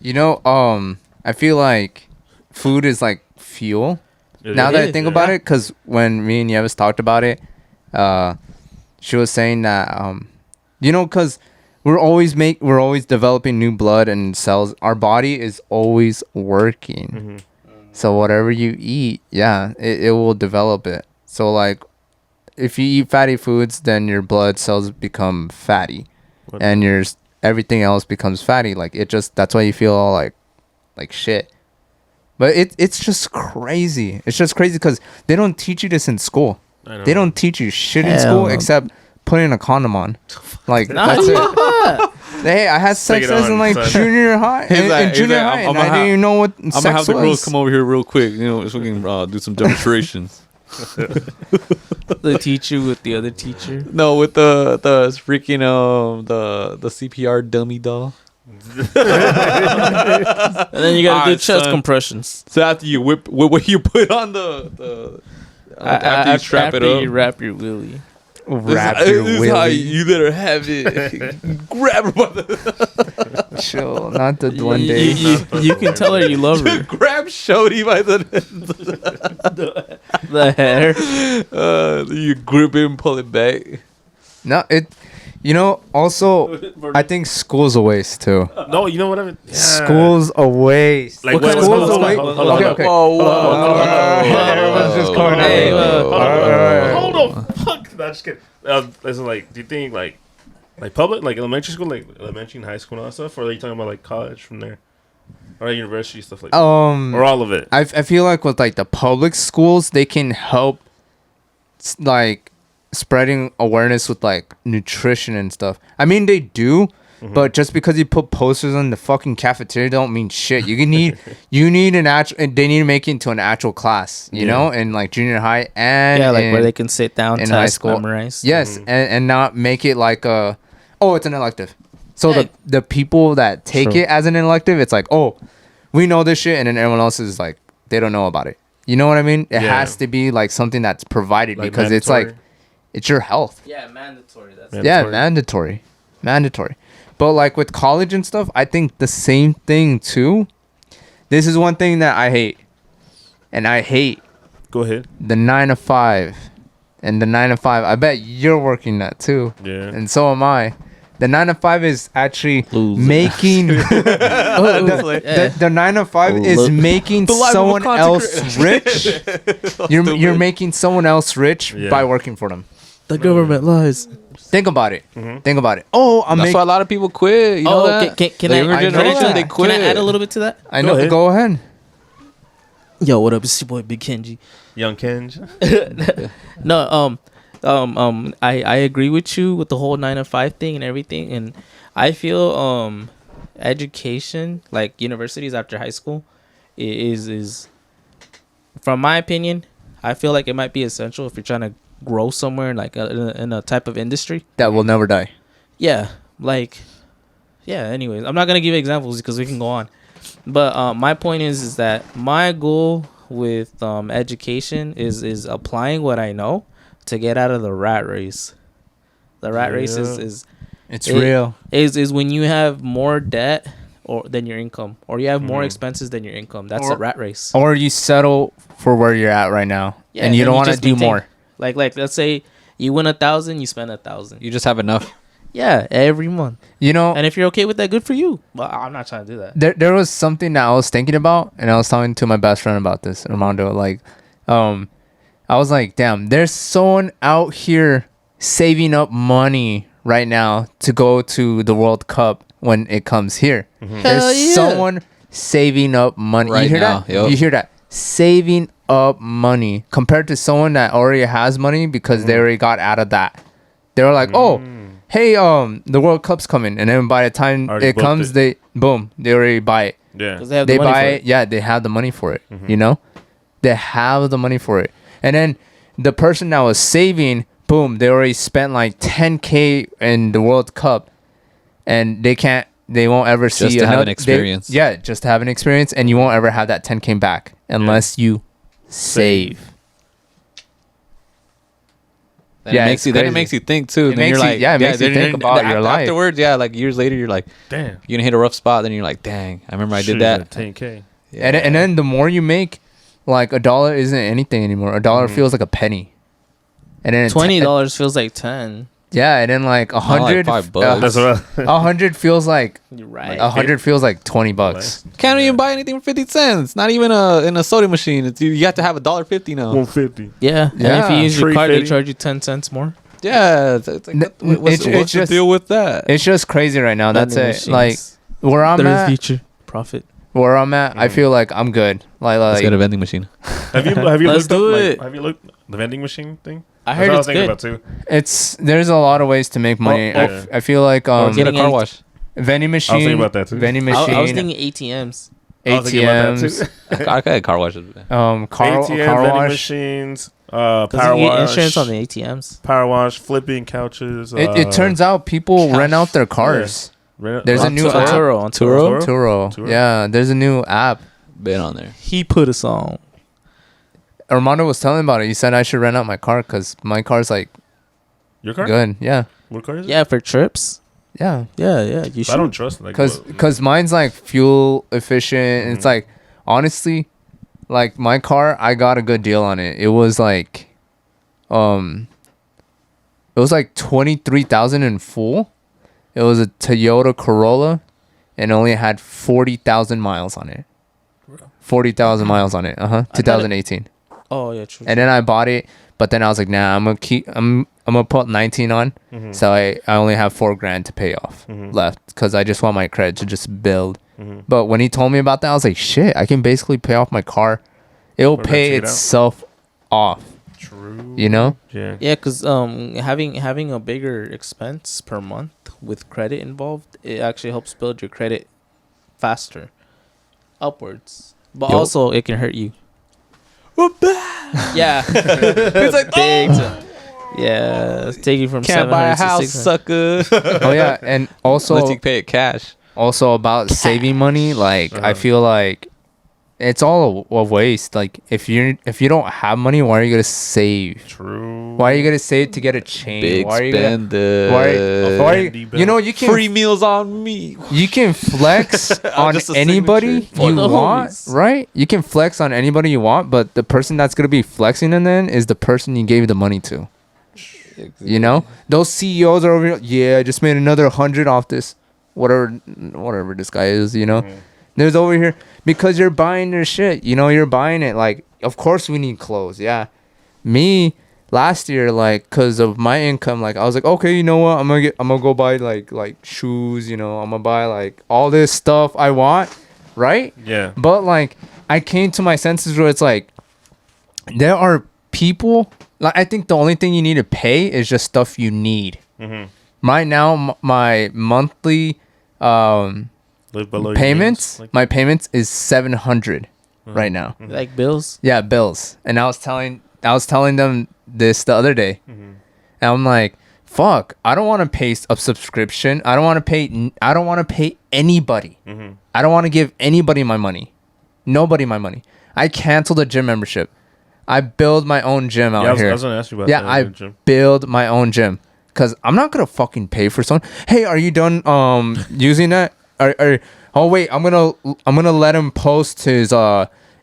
I feel like food is like fuel. Now that I think about it, because when me and Yevis talked about it, she was saying that because we're always developing new blood and cells. Our body is always working. So whatever you eat, it will develop it. So like, if you eat fatty foods, then your blood cells become fatty, and everything else becomes fatty. Like that's why you feel all like shit. But it's just crazy. It's just crazy because they don't teach you this in school. They don't teach you shit in Hell school no. except putting a condom on. Like Nah. that's it. Hey, I had sex Stick it in on, like son. junior high. He's In like- he's junior like, high, I'm and gonna I didn't even know what I'm sex gonna have the girls was. come over here real quick, so we can do some demonstrations. The teacher with the other teacher. No, with the freaking the CPR dummy doll. And then you gotta do Alright, chest son. compressions. So after you what you put on the after you strap it after up. you wrap your willy. Wrap this your is how willy. you better have it. Grab her by the Chill, not the You, duende. you can tell her you love her. grab Shody by The hair. you grip it and pull it back. No, also, I think school's a waste too. No, you know what I mean? Yeah. School's a waste. Like, What wait, kind of hold on, school's a hold on, waste? hold on, hold on. Okay. Whoa, Everyone's just coming at Hey, me. Hold on, fuck. No, just kidding. Listen, like, do you think like public, like elementary school, like elementary and high school and all that stuff, or are you talking about like college from there, or like university stuff like that, or all of it? I feel like with like the public schools, they can help like spreading awareness with like nutrition and stuff. I mean, they do. But just because you put posters on the fucking cafeteria don't mean shit. You need an actual. They need to make it into an actual class, you know, in like junior high and Yeah, like where they can sit down, in test, high school. memorize. Yes, and not make it like it's an elective. So Hey. the people that take True. it as an elective, it's like, oh, we know this shit, and then everyone else is like, they don't know about it. You know what I mean? It Yeah. has to be like something that's provided Like because it's like, mandatory? It's your health. Yeah, mandatory. That's Yeah, mandatory. But like with college and stuff, I think the same thing too. This is one thing that I hate. And I hate Go ahead. the 9 to 5. And the 9 to 5, I bet you're working that too. Yeah. And so am I. The 9 to 5 is actually Loser. making the 9 to 5 is making someone else rich. You're making someone else rich by working for them. The government lies. Think about it. Mm-hmm. Think about it. Oh, That's why a lot of people quit. You know that? Can The I, younger I know generation, that. they quit. Can I add a little bit to that? I know. Go ahead. Go ahead. Yo, what up? It's your boy Big Kenji. Young Kenj. No, I agree with you with the whole 9 to 5 thing and everything, and I feel education, like universities after high school, is from my opinion, I feel like it might be essential if you're trying to grow somewhere in like in a type of industry. That will never die. Yeah, like, yeah. Anyways, I'm not gonna give examples because we can go on, but my point is that my goal with education is applying what I know to get out of the rat race. The rat race is It's real. is when you have more debt than your income, or you have more expenses than your income. That's a rat race. Or you settle for where you're at right now, Yeah, and you then don't want to just do maintain. more. Like let's say you win 1,000, you spend 1,000. You just have enough. Yeah, every month. You know, And if you're okay with that, good for you. But I'm not trying to do that. there was something that I was thinking about, and I was talking to my best friend about this, Armando. Like, I was like, damn, there's someone out here saving up money right now to go to the World Cup when it comes here. Hell There's yeah. someone saving up money. Right you hear now, that? yup. You hear that? Saving up money compared to someone that already has money because they already got out of that. They were like, oh, hey, the World Cup's coming, and then by the time Already it booked comes, it. they already buy it. Yeah. 'Cause they have the They money buy for it. Yeah, they have the money for it. You know, they have the money for it. And then the person that was saving, boom, they already spent like 10K in the World Cup, and they won't ever see Just to have another- an experience. just to have an experience, and you won't ever have that 10K back unless you save. Then Yeah, it makes it's you. Then it crazy. makes you think too. It Then makes you're you- like, yeah, it makes you then think about your life. Afterwards, yeah, like years later, you're like, Damn. you're gonna hit a rough spot. Then you're like, dang, I remember I did that. 10K. Yeah. And then the more you make, like $1 isn't anything anymore. $1 feels like a penny. And then $20 feels like 10. Yeah, and then like like $100. $5. That's what I, 100 feels like You're right. 100 feels like $20. Can't even buy anything for 50 cents. Not even in a soda machine. You have to have $1.50 now. 150. Yeah. And if Yeah. you use your Free card, they fitting. charge you 10 cents more. Yeah, it's like, what's the just- deal with that? It's just crazy right now. That's Vending it. Like machines. where I'm There's at, future profit. I feel like I'm good. Let's get a vending machine. Have you Let's looked do up, it. Have you looked the vending machine thing? I That's heard what I was it's thinking good. about too. it's there's a lot of ways to make money. yeah. I feel like Or get a getting car a- wash. vending machine. thinking about that too. Vending I machine. was thinking ATMs. I was thinking about that ATMs. too. I got car washes. car ATM, car vending wash. machines, Because power you get wash, insurance on the ATMs. power wash, flipping couches. It turns out people rent out their cars. There's a new app. Turo. On Turo? Turo. Yeah, there's a new app. Been on there. He put us on. Armando was telling about it. He said I should rent out my car because my car's like your car. good. Yeah, What car is it? Yeah, for trips. yeah. Yeah. You I should. don't trust it. Like, Because mine's like fuel efficient. And it's like honestly, like my car, I got a good deal on it. It was like, it was like 23,000 in full. It was a Toyota Corolla, and only had 40,000 miles on it. 40,000 miles on it. 2018. Oh yeah, true. And then I bought it, but then I was like, nah, I'm gonna put 19 on, so I only have $4,000 to pay off left because I just want my credit to just build. But when he told me about that, I was like, shit, I can basically pay off my car. It'll pay renting it out? itself off. True. You know? Yeah. Yeah, because having a bigger expense per month with credit involved, it actually helps build your credit faster, upwards. But Yo. also, it can hurt you. Yeah, It's like, big. Yeah, it's taking from can't buy a 700 to house, 600. sucker. Oh yeah, and Unless also you pay it cash. about saving money. Like I feel like it's all a waste. Like if you don't have money, why are you gonna save? True. Why are you gonna save to get a chain? Big why are you gonna, spender. why are you, you know, you can Free meals on me. you can flex on Just a anybody signature for you the want, homies. right? You can flex on anybody you want, but the person that's gonna be flexing and then is the person you gave the money to. You know, those CEOs are over here. Yeah, I just made another 100 off this, whatever this guy is. You know, there's over here because you're buying their shit. You know, you're buying it. Like, of course we need clothes. Yeah, me last year, like, cause of my income, like, I was like, okay, you know what? I'm gonna go buy like shoes. You know, I'm gonna buy like all this stuff I want, right? Yeah. But like, I came to my senses where it's like, there are people. Like, I think the only thing you need to pay is just stuff you need. Mm-hmm. Right now, my monthly Live below your payments, means, like- my payments is 700 right now. Like bills. Yeah, bills. And I was telling them this the other day, and I'm like, fuck, I don't want to pay a subscription. I don't want to pay anybody. I don't want to give anybody my money. Nobody my money. I canceled the gym membership. I build my own gym out here. I was gonna ask you about Yeah, that. I build my own gym because I'm not gonna fucking pay for someone. Hey, are you done using that? Oh wait, I'm gonna let him post his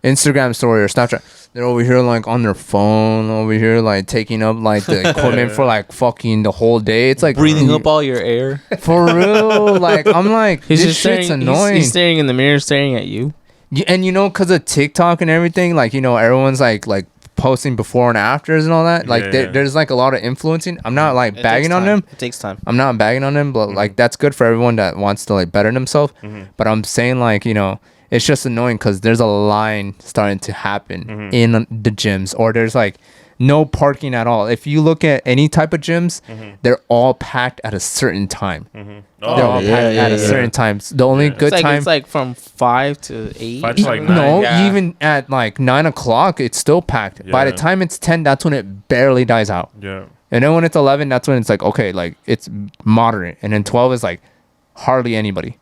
Instagram story or Snapchat. They're over here like on their phone, over here like taking up like the equipment for like fucking the whole day. It's like Breathing up all your air. for real. Like I'm like, He's this just shit's staring. annoying. He's staring in the mirror, staring at you. And you know, because of TikTok and everything, like, you know, everyone's like posting before and afters and all that. Like Yeah. there's like a lot of influencing. I'm not like bagging on them. It takes time. I'm not bagging on them, but like that's good for everyone that wants to like better themselves. But I'm saying, like, you know, it's just annoying because there's a line starting to happen in the gyms, or there's like no parking at all. If you look at any type of gyms, they're all packed at a certain time. Oh, They're all packed at a certain time. The only good time. It's like from 5 to 8. 5 to like something 9. No, Yeah. even at like 9 o'clock, it's still packed. By the Yeah. time it's 10, that's when it barely dies out. Yeah. And then when it's 11, that's when it's like, okay, like it's moderate. And then 12 is like hardly anybody,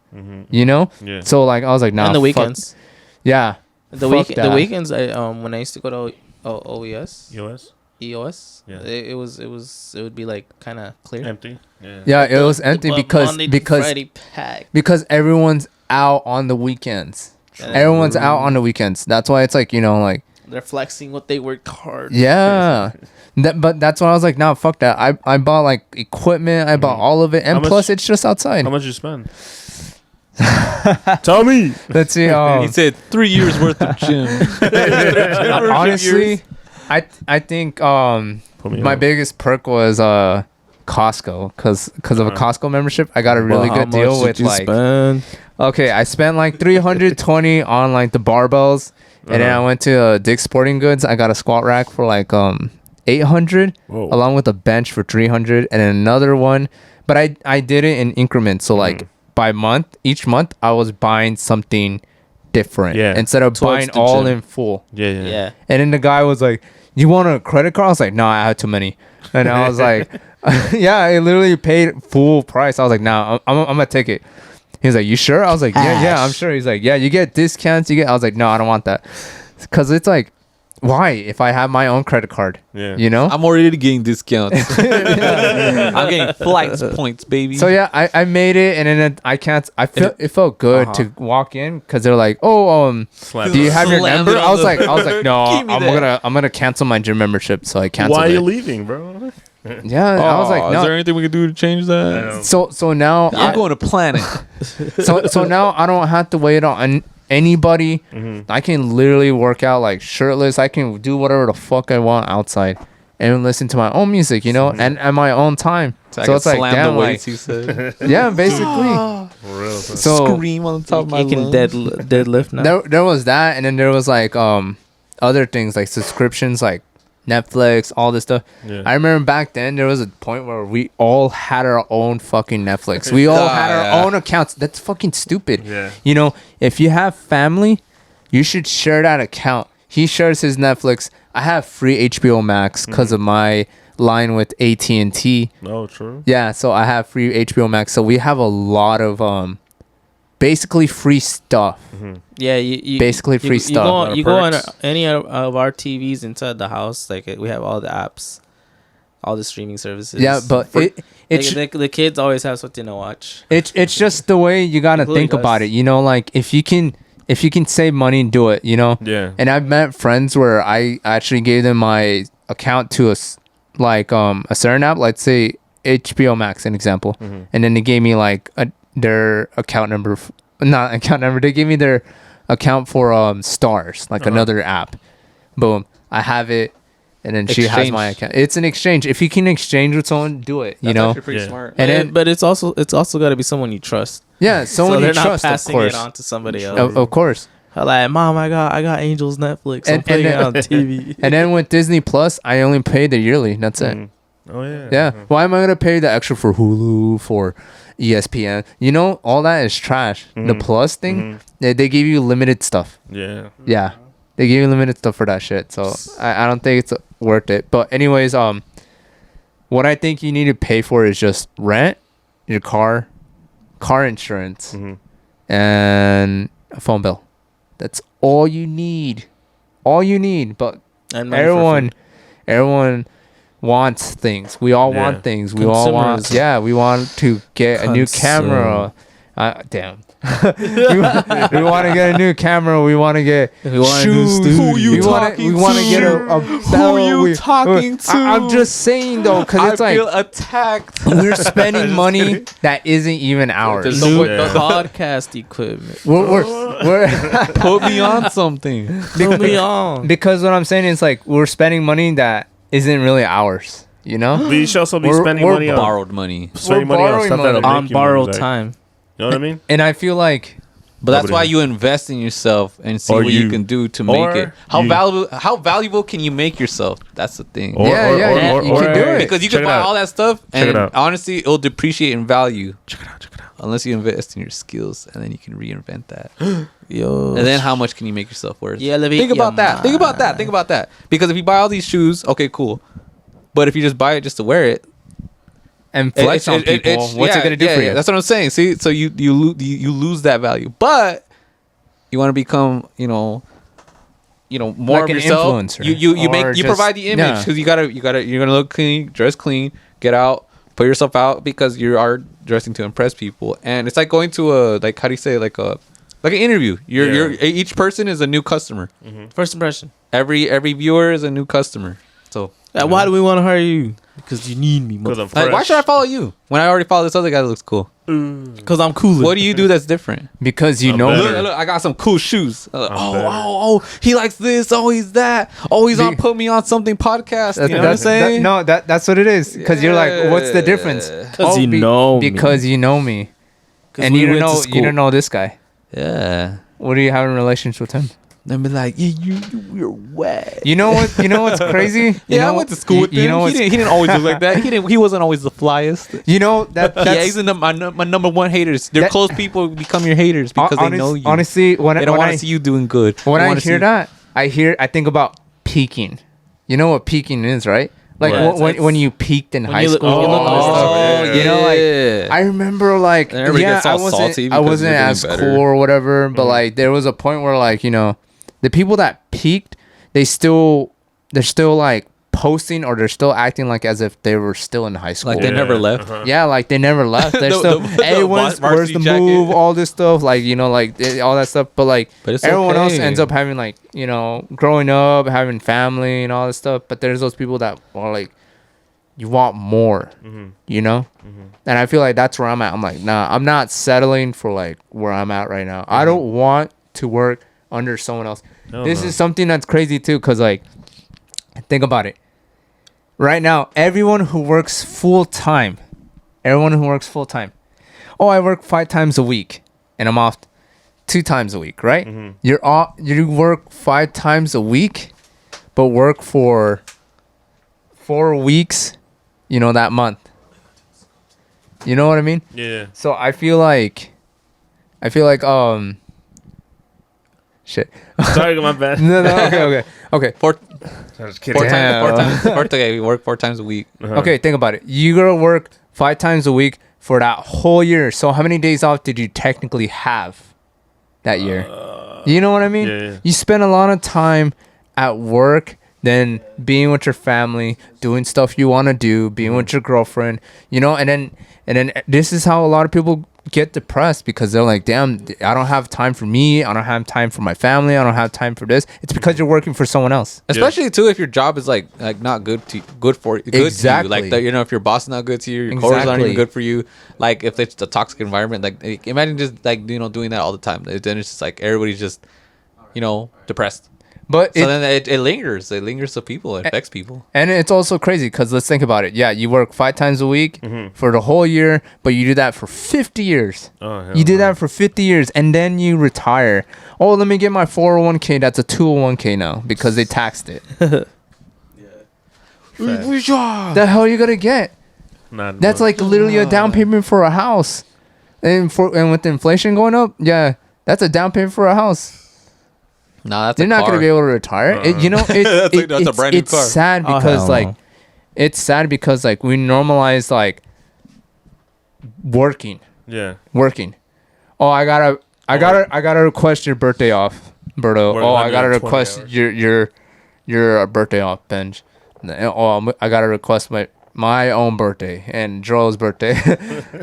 you know? Yeah. So like, I was like, nah. And the fuck- weekends. Yeah. The fuck the that. weekends. I when I used to go to OES, EOS EOS. Yeah. It would be like kind of clear. empty. Yeah. Yeah, it was empty But because Monday to because Friday packed. because everyone's out on the weekends. And Everyone's out on the weekends. That's why it's like, you know, like, they're flexing what they worked hard. yeah. But that's why I was like, nah, fuck that. I bought like equipment. I bought all of it. And How much- plus, it's just outside. How much you spend? Tell me. Let's see. He said 3 years worth of gym. Honestly, I think Put me my on. biggest perk was Costco because of a Costco membership. I got a really Well, how good deal much with did you like spend? okay, I spent like 320 on like the barbells, and then I went to Dick's Sporting Goods. I got a squat rack for like 800, Whoa. along with a bench for 300, and then another one. But I did it in increments, so like by month, each month I was buying something different, Yeah. instead of Towards buying the all gym. in full. Yeah. Yeah. And then the guy was like, "You want a credit card?" I was like, "No, I had too many." And I was like, "Yeah, I literally paid full price." I was like, "No, I'm gonna take it." He was like, "You sure?" I was like, "Yeah, I'm sure." He's like, "Yeah, you get discounts. You get." I was like, "No, I don't want that," because it's like, why? If I have my own credit card, Yeah. you know. I'm already getting discounts. I'm getting flex points, baby. So yeah, I made it, and then I can't. It felt good to walk in because they're like, "Oh, Slap do you have your Slammed number?" it on I was the- like, "No, Give me I'm gonna cancel my gym membership." So I canceled Why are it. you leaving, bro? Yeah, I was like, Is "No." there anything we can do to change I that? know. So now I'm going to Planet. so now I don't have to wait on anybody. I can literally work out like shirtless. I can do whatever the fuck I want outside and listen to my own music, you know, and at my own time. So, So it's like, slam damn, the like, weights, he said. yeah, basically. For real. son. So Scream on the top of my You can lungs. deadlift now. there was that, and then there was like other things like subscriptions, like Netflix, all this stuff. Yeah. I remember back then there was a point where we all had our own fucking Netflix. We all had our yeah. own accounts. That's fucking stupid. Yeah. You know, if you have family, you should share that account. He shares his Netflix. I have free HBO Max because of my line with AT&T. No, true. Yeah, so I have free HBO Max. So we have a lot of basically free stuff. Yeah, you Basically free stuff. You go on any of our TVs inside the house. Like we have all the apps, all the streaming services. Yeah, but the kids always have something to watch. It's just the way you gotta think about it. You know, like if you can save money, do it. You know. Yeah. And I've met friends where I actually gave them my account to a certain app, let's say HBO Max, an example, and then they gave me like their account number, not account number. They gave me their account for Stars, like another app. Boom, I have it, and then she has my account. It's an exchange. If you can exchange with someone, do it. You know, pretty smart. And then, but it's also got to be someone you trust. Yeah, someone so you they're trust, not passing of course. it on to somebody else. Of course. Like, Mom, I got Angel's Netflix. I'm putting it on TV. And then with Disney Plus, I only pay the yearly. That's it. Oh yeah. Yeah. Why am I gonna pay the extra for Hulu, for ESPN? You know, all that is trash. The Plus thing, they give you limited stuff. Yeah. Yeah, they give you limited stuff for that shit. So I don't think it's worth it. But anyways, what I think you need to pay for is just rent, your car insurance, and a phone bill. That's all you need. All you need. But And everyone wants things. We all want things. We all want. Consumerism. Yeah, we want to get a new camera. Damn. we want to get a new camera. We want to get shoes. Who you talking we want to get a bell. Who you talking to? I'm just saying though, because it's I feel like attacked. we're spending money that isn't even ours. The podcast equipment. We're Put me on something. Put me on. because what I'm saying is like we're spending money that isn't really ours. You know, We should also be We're- spending we're money on Borrowed money. spending We're money on borrowing stuff money. that'll On make you borrowed money back. time. You know what I mean? and I feel like But that's Nobody why has. you invest in yourself and see Or what you you- can do to or make it. How you- valuable can you make yourself? That's the thing. Or- you can do it. Because you Check can it buy out. all that stuff, Check it and out. honestly, it'll depreciate in value Check it out. unless you invest in your skills, and then you can reinvent that. Yo. And then how much can you make yourself worth? Yeah, elevate think about your that. Think about that. Think about that. Because if you buy all these shoes, okay, cool. But if you just buy it just to wear it, and flex on people. What's it gonna do for you? That's what I'm saying. See, so you lose that value, but you want to become, more Like of an yourself. influencer. You Or just- provide the image yeah. because you're gonna look clean, dress clean, get out, put yourself out because you are dressing to impress people, and it's like going to a how do you say like an interview. You're each person is a new customer. First impression. Every viewer is a new customer. So Why do we want to hire you? Because you need me. Because I'm why fresh. should I follow you when I already follow this other guy that looks cool? Because I'm cooler. What do you do that's different? Because you I'm know better. me. Look, I got some cool shoes. better. He likes this. Oh, he's that. Oh, he's on Put Me On Something podcast. You know what I'm saying? That's what it is. Because you're like, what's the difference? Because you know me. Because you know me, and we you don't went to know school. this guy. Yeah. What do you have in relationship with him? Then be like, yeah, you're wet. You know what? You know what's crazy? You Yeah, I know, went to school with him. You know he didn't always look like that. He wasn't always the flyest. You know that. That's, Yeah, he's my number one haters. Their That- close people become your haters because they know you. Honestly, when they don't when want I to see you doing good. when They I wanna hear see- that, I think about peaking. You know what peaking is, right? Like What? when you peaked in high you look- school. when you look all this at stuff. stuff, You know, like yeah. I remember, like And everybody yeah, gets all I wasn't salty I because wasn't you're doing as better. cool or whatever, but like there was a point where like the people that peaked, they're still like posting or they're still acting like as if they were still in high school. Like they never left. Yeah, like they never left. They're The- still, the hey, where's varsity the jacket. move? All this stuff, like all that stuff. But like But it's everyone else okay. ends up having like growing up, having family and all this stuff. But there's those people that are like, you want more, And I feel like that's where I'm at. I'm like, nah, I'm not settling for like where I'm at right now. I don't want to work under someone else. This is something that's crazy too, because like, think about it. Right now, everyone who works full time, oh, I work 5 times a week and I'm off 2 times a week, right? You work 5 times a week, but work for 4 weeks, that month. You know what I mean? Yeah. So I feel like shit. Sorry, my bad. No, okay. I'm just kidding. Damn. Okay, we work 4 times a week. Okay, think about it. You gotta work 5 times a week for that whole year. So how many days off did you technically have that year? You know what I mean? Yeah. You spend a lot of time at work, then being with your family, doing stuff you want to do, being with your girlfriend, you know, and then this is how a lot of people get depressed, because they're like, damn, I don't have time for me, I don't have time for my family, I don't have time for this. It's because you're working for someone else. Especially too if your job is like not good for you. Exactly. Like you know, if your boss is not good to you, your coworkers aren't even Exactly. good for you. Like if it's a toxic environment, like imagine just like, you know, doing that all the time. Then it's just like everybody's just, you know, depressed. But So then it lingers. It lingers to people. It affects people. and it's also crazy because let's think about it. Yeah, you work 5 times a week for the whole year, but you do that for 50 years. Oh, hell You did no. that for 50 years, and then you retire. Oh, let me get my 401k. That's a 201k now because they taxed it. The hell you gonna get? Not That's much. like literally a down payment for a house. And with inflation going up, yeah, that's a down payment for a house. Nah, that's They're a not car. going to be able to retire. You know, That's a brand new it's car. sad Oh, because hell like no. it's sad because like we normalize like working. Yeah. Oh, I gotta request your birthday off, Berto. Work Oh, I gotta 120 request hours. your birthday off, Benj. Oh, I gotta request my own birthday and Joel's birthday.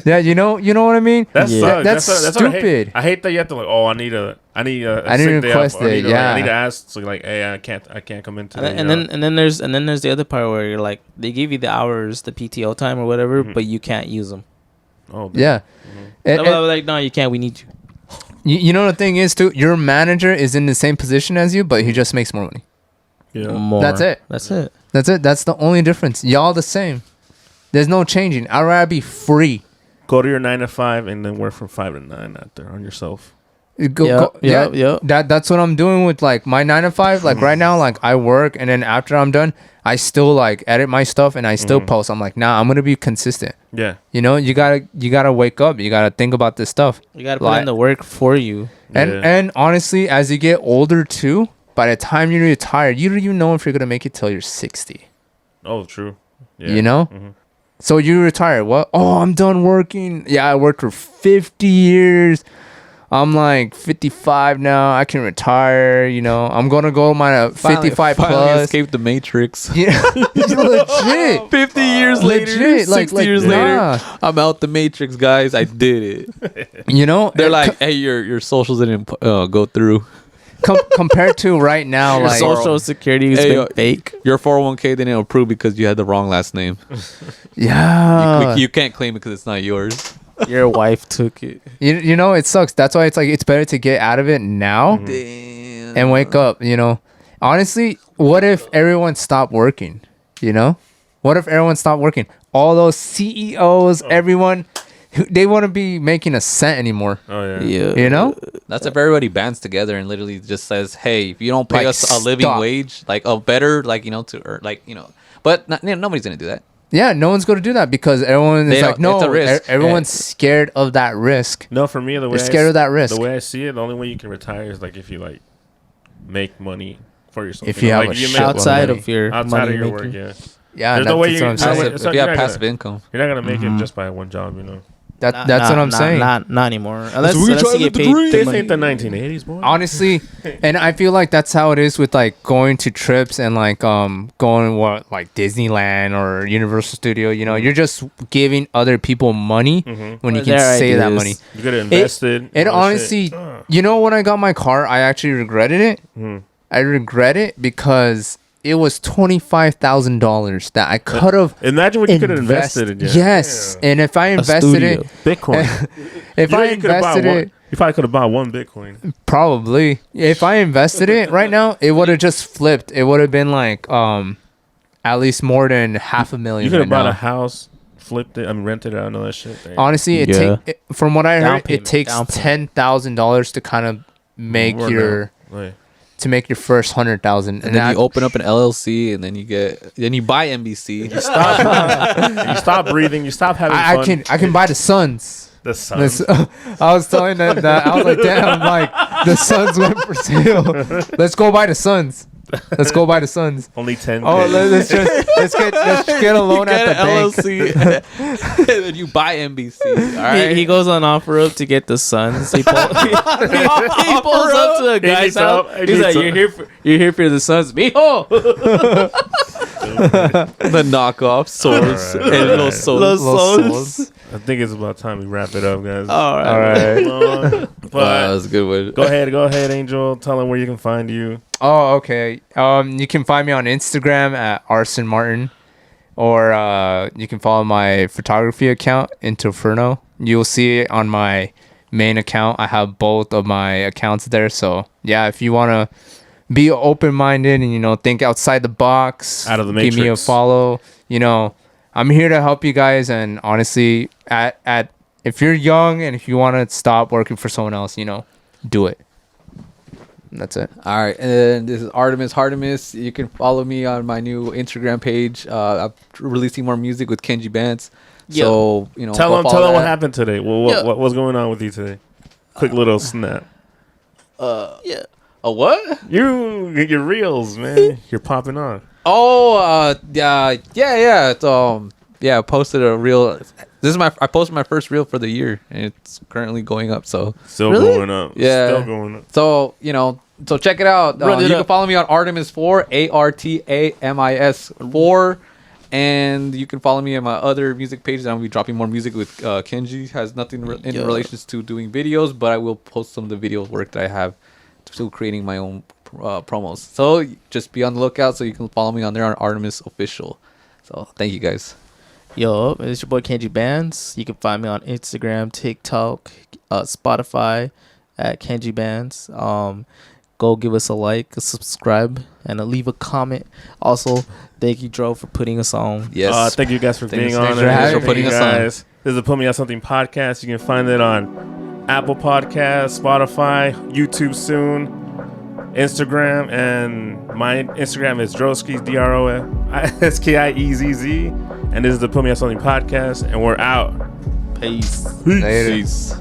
Yeah, you know what I mean. That Yeah. sucks. That's what I hate. stupid. I hate that you have to like. Oh, I need a I need sick to day off. request Or I need it, to, like, yeah. I need to ask. So like, hey, I can't come in today. And then there's the other part where you're like, they give you the hours, the PTO time or whatever, but you can't use them. oh Yeah. And- They're like, no, you can't. We need you. you know the thing is too, your manager is in the same position as you, but he just makes more money. yeah. More. That's it. That's it. That's it. That's the only difference. Y'all the same. There's no changing. I'd rather be free. Go to your 9 to 5 and then work from 5 to 9 out there on yourself. Yep. That's what I'm doing with like my 9 to 5. Like right now, like I work and then after I'm done, I still like edit my stuff and I still post. I'm like, nah, I'm gonna be consistent. Yeah. You know, you gotta wake up. You gotta think about this stuff. You got to put Like- in the work for you. And Yeah. and honestly, as you get older too, by the time you retire, you don't even know if you're gonna make it till you're 60. Oh, true. Yeah. You know? Mhm. So you retire. What? Oh, I'm done working. Yeah, I worked for 50 years. I'm like 55 now. I can retire. You know, I'm gonna go my 55 finally plus. escape the Matrix. Yeah, legit. 50 years later, Legit, 60 years nah. later, I'm out the Matrix, guys. I did it. You know, They're and like, hey, your socials didn't go through. compared to right now, Your like social security has Hey, been fake. Your 401k didn't approve because you had the wrong last name. yeah, You can't claim it because it's not yours. Your wife took it. you know, it sucks. That's why it's like it's better to get out of it now Damn. and wake up. You know, honestly, what if everyone stopped working? You know, what if everyone stopped working? All those CEOs, everyone, they wouldn't be making a cent anymore. Oh yeah. Yeah. You know, That's if everybody bands together and literally just says, "Hey, if you don't pay Like, us a living stop. wage, like a better, like you know, to or like you know." But nobody's gonna do that. yeah, no one's going to do that because everyone They is like, don't- it's no, a risk. everyone's Yeah. scared of that risk. No, for me, the way They're scared of that risk. The way I see it, the only way you can retire is like if you like make money for yourself. If you know, have like, a you shit make ton of outside money. of your outside money of your making. work, yeah. Yeah, There's that's, no way that's you- what I'm there's no saying. way- If it's not- you you're have not passive gonna- income, You're not gonna make it just by one job, you know. That's what I'm saying. Not anymore. Unless, we unless try you to get get paid. the the This money. ain't the 1980s, boy. Honestly, and I feel like that's how it is with like going to trips and like going like Disneyland or Universal Studio. You know, you're just giving other people money when you can Their save that ideas. money. You could have invested. It all that honestly, shit. you know, when I got my car, I actually regretted it. I regret it because it was $25,000 that I could have Imagine what you could have invested in. Yeah. Yes, Yeah. and if I A invested it, studio. Bitcoin. if You know, I you coulda bought invested one- it, you probably could have bought one Bitcoin. probably if I invested it right now, it would have just flipped. It would have been like at least more than $500,000. You could have right bought now. a house, flipped it, rented it out, and all that shit. Damn. Honestly, Yeah. from what I Down heard, payment, it takes down payment. $10,000 to kind of make More your now. Wait. to make your first 100,000, and then you open up an LLC, and then you buy NBC. You stop breathing. You stop having fun. I can buy the Suns. The sun. I was telling them that I was like, damn, like the Suns went for sale. Let's go buy the Suns. Let's go buy the Suns. Only 10. Oh, let's get a loan at the bank. LLC, and then you buy NBC. All right. He goes on OfferUp to get the Suns. He pulls up to a guy's house. He's like, "You're here for the Suns, mijo." The knockoff swords All and right. little souls. Los Souls. I think it's about time we wrap it up, guys. All right. All right. But Wow, that's a good one. go ahead, Angel. Tell them where you can find you. Oh, okay. You can find me on Instagram at Arson Martin, or you can follow my photography account, Interferno. You'll see it on my main account. I have both of my accounts there. So yeah, if you wanna be open-minded and think outside the box, Out of the give me a matrix. follow. I'm here to help you guys. And honestly, at if you're young and if you want to stop working for someone else, do it. And that's it. All right, and then this is Artemis Hartemis. You can follow me on my new Instagram page. I'm releasing more music with Kenji Bands. So Tell go them follow what that. happened today. Well, what's going on with you today? Quick little snap. Yeah. A what? Your reels, man. You're popping on. Oh, yeah. It's, I posted a reel. I posted my first reel for the year, and it's currently going up. So Still Really? going up. Yeah. Still going up. So so check it out. Run it You can up. follow me on Artemis4, ARTAMIS4, and you can follow me on my other music pages. I'm gonna be dropping more music with Kenji. Has nothing in Yeah. relations to doing videos, but I will post some of the video work that I have, still creating my own promos. So just be on the lookout. So you can follow me on there on Artemis Official. So thank you guys. Yo, it's your boy Kenji Bands. You can find me on Instagram, TikTok, Spotify at Kenji Bands. Go give us a like, a subscribe, and leave a comment. Also, thank you, Dro, for putting us on. Yes. Thank you guys for being on. Thanks for Thank putting you us on. guys. This is the Put Me On Something podcast. You can find it on Apple Podcasts, Spotify, YouTube soon, Instagram, and my Instagram is Droskies, DROSKIEZZ. And this is the Put Me On Something podcast, and we're out. Peace. Later. Peace.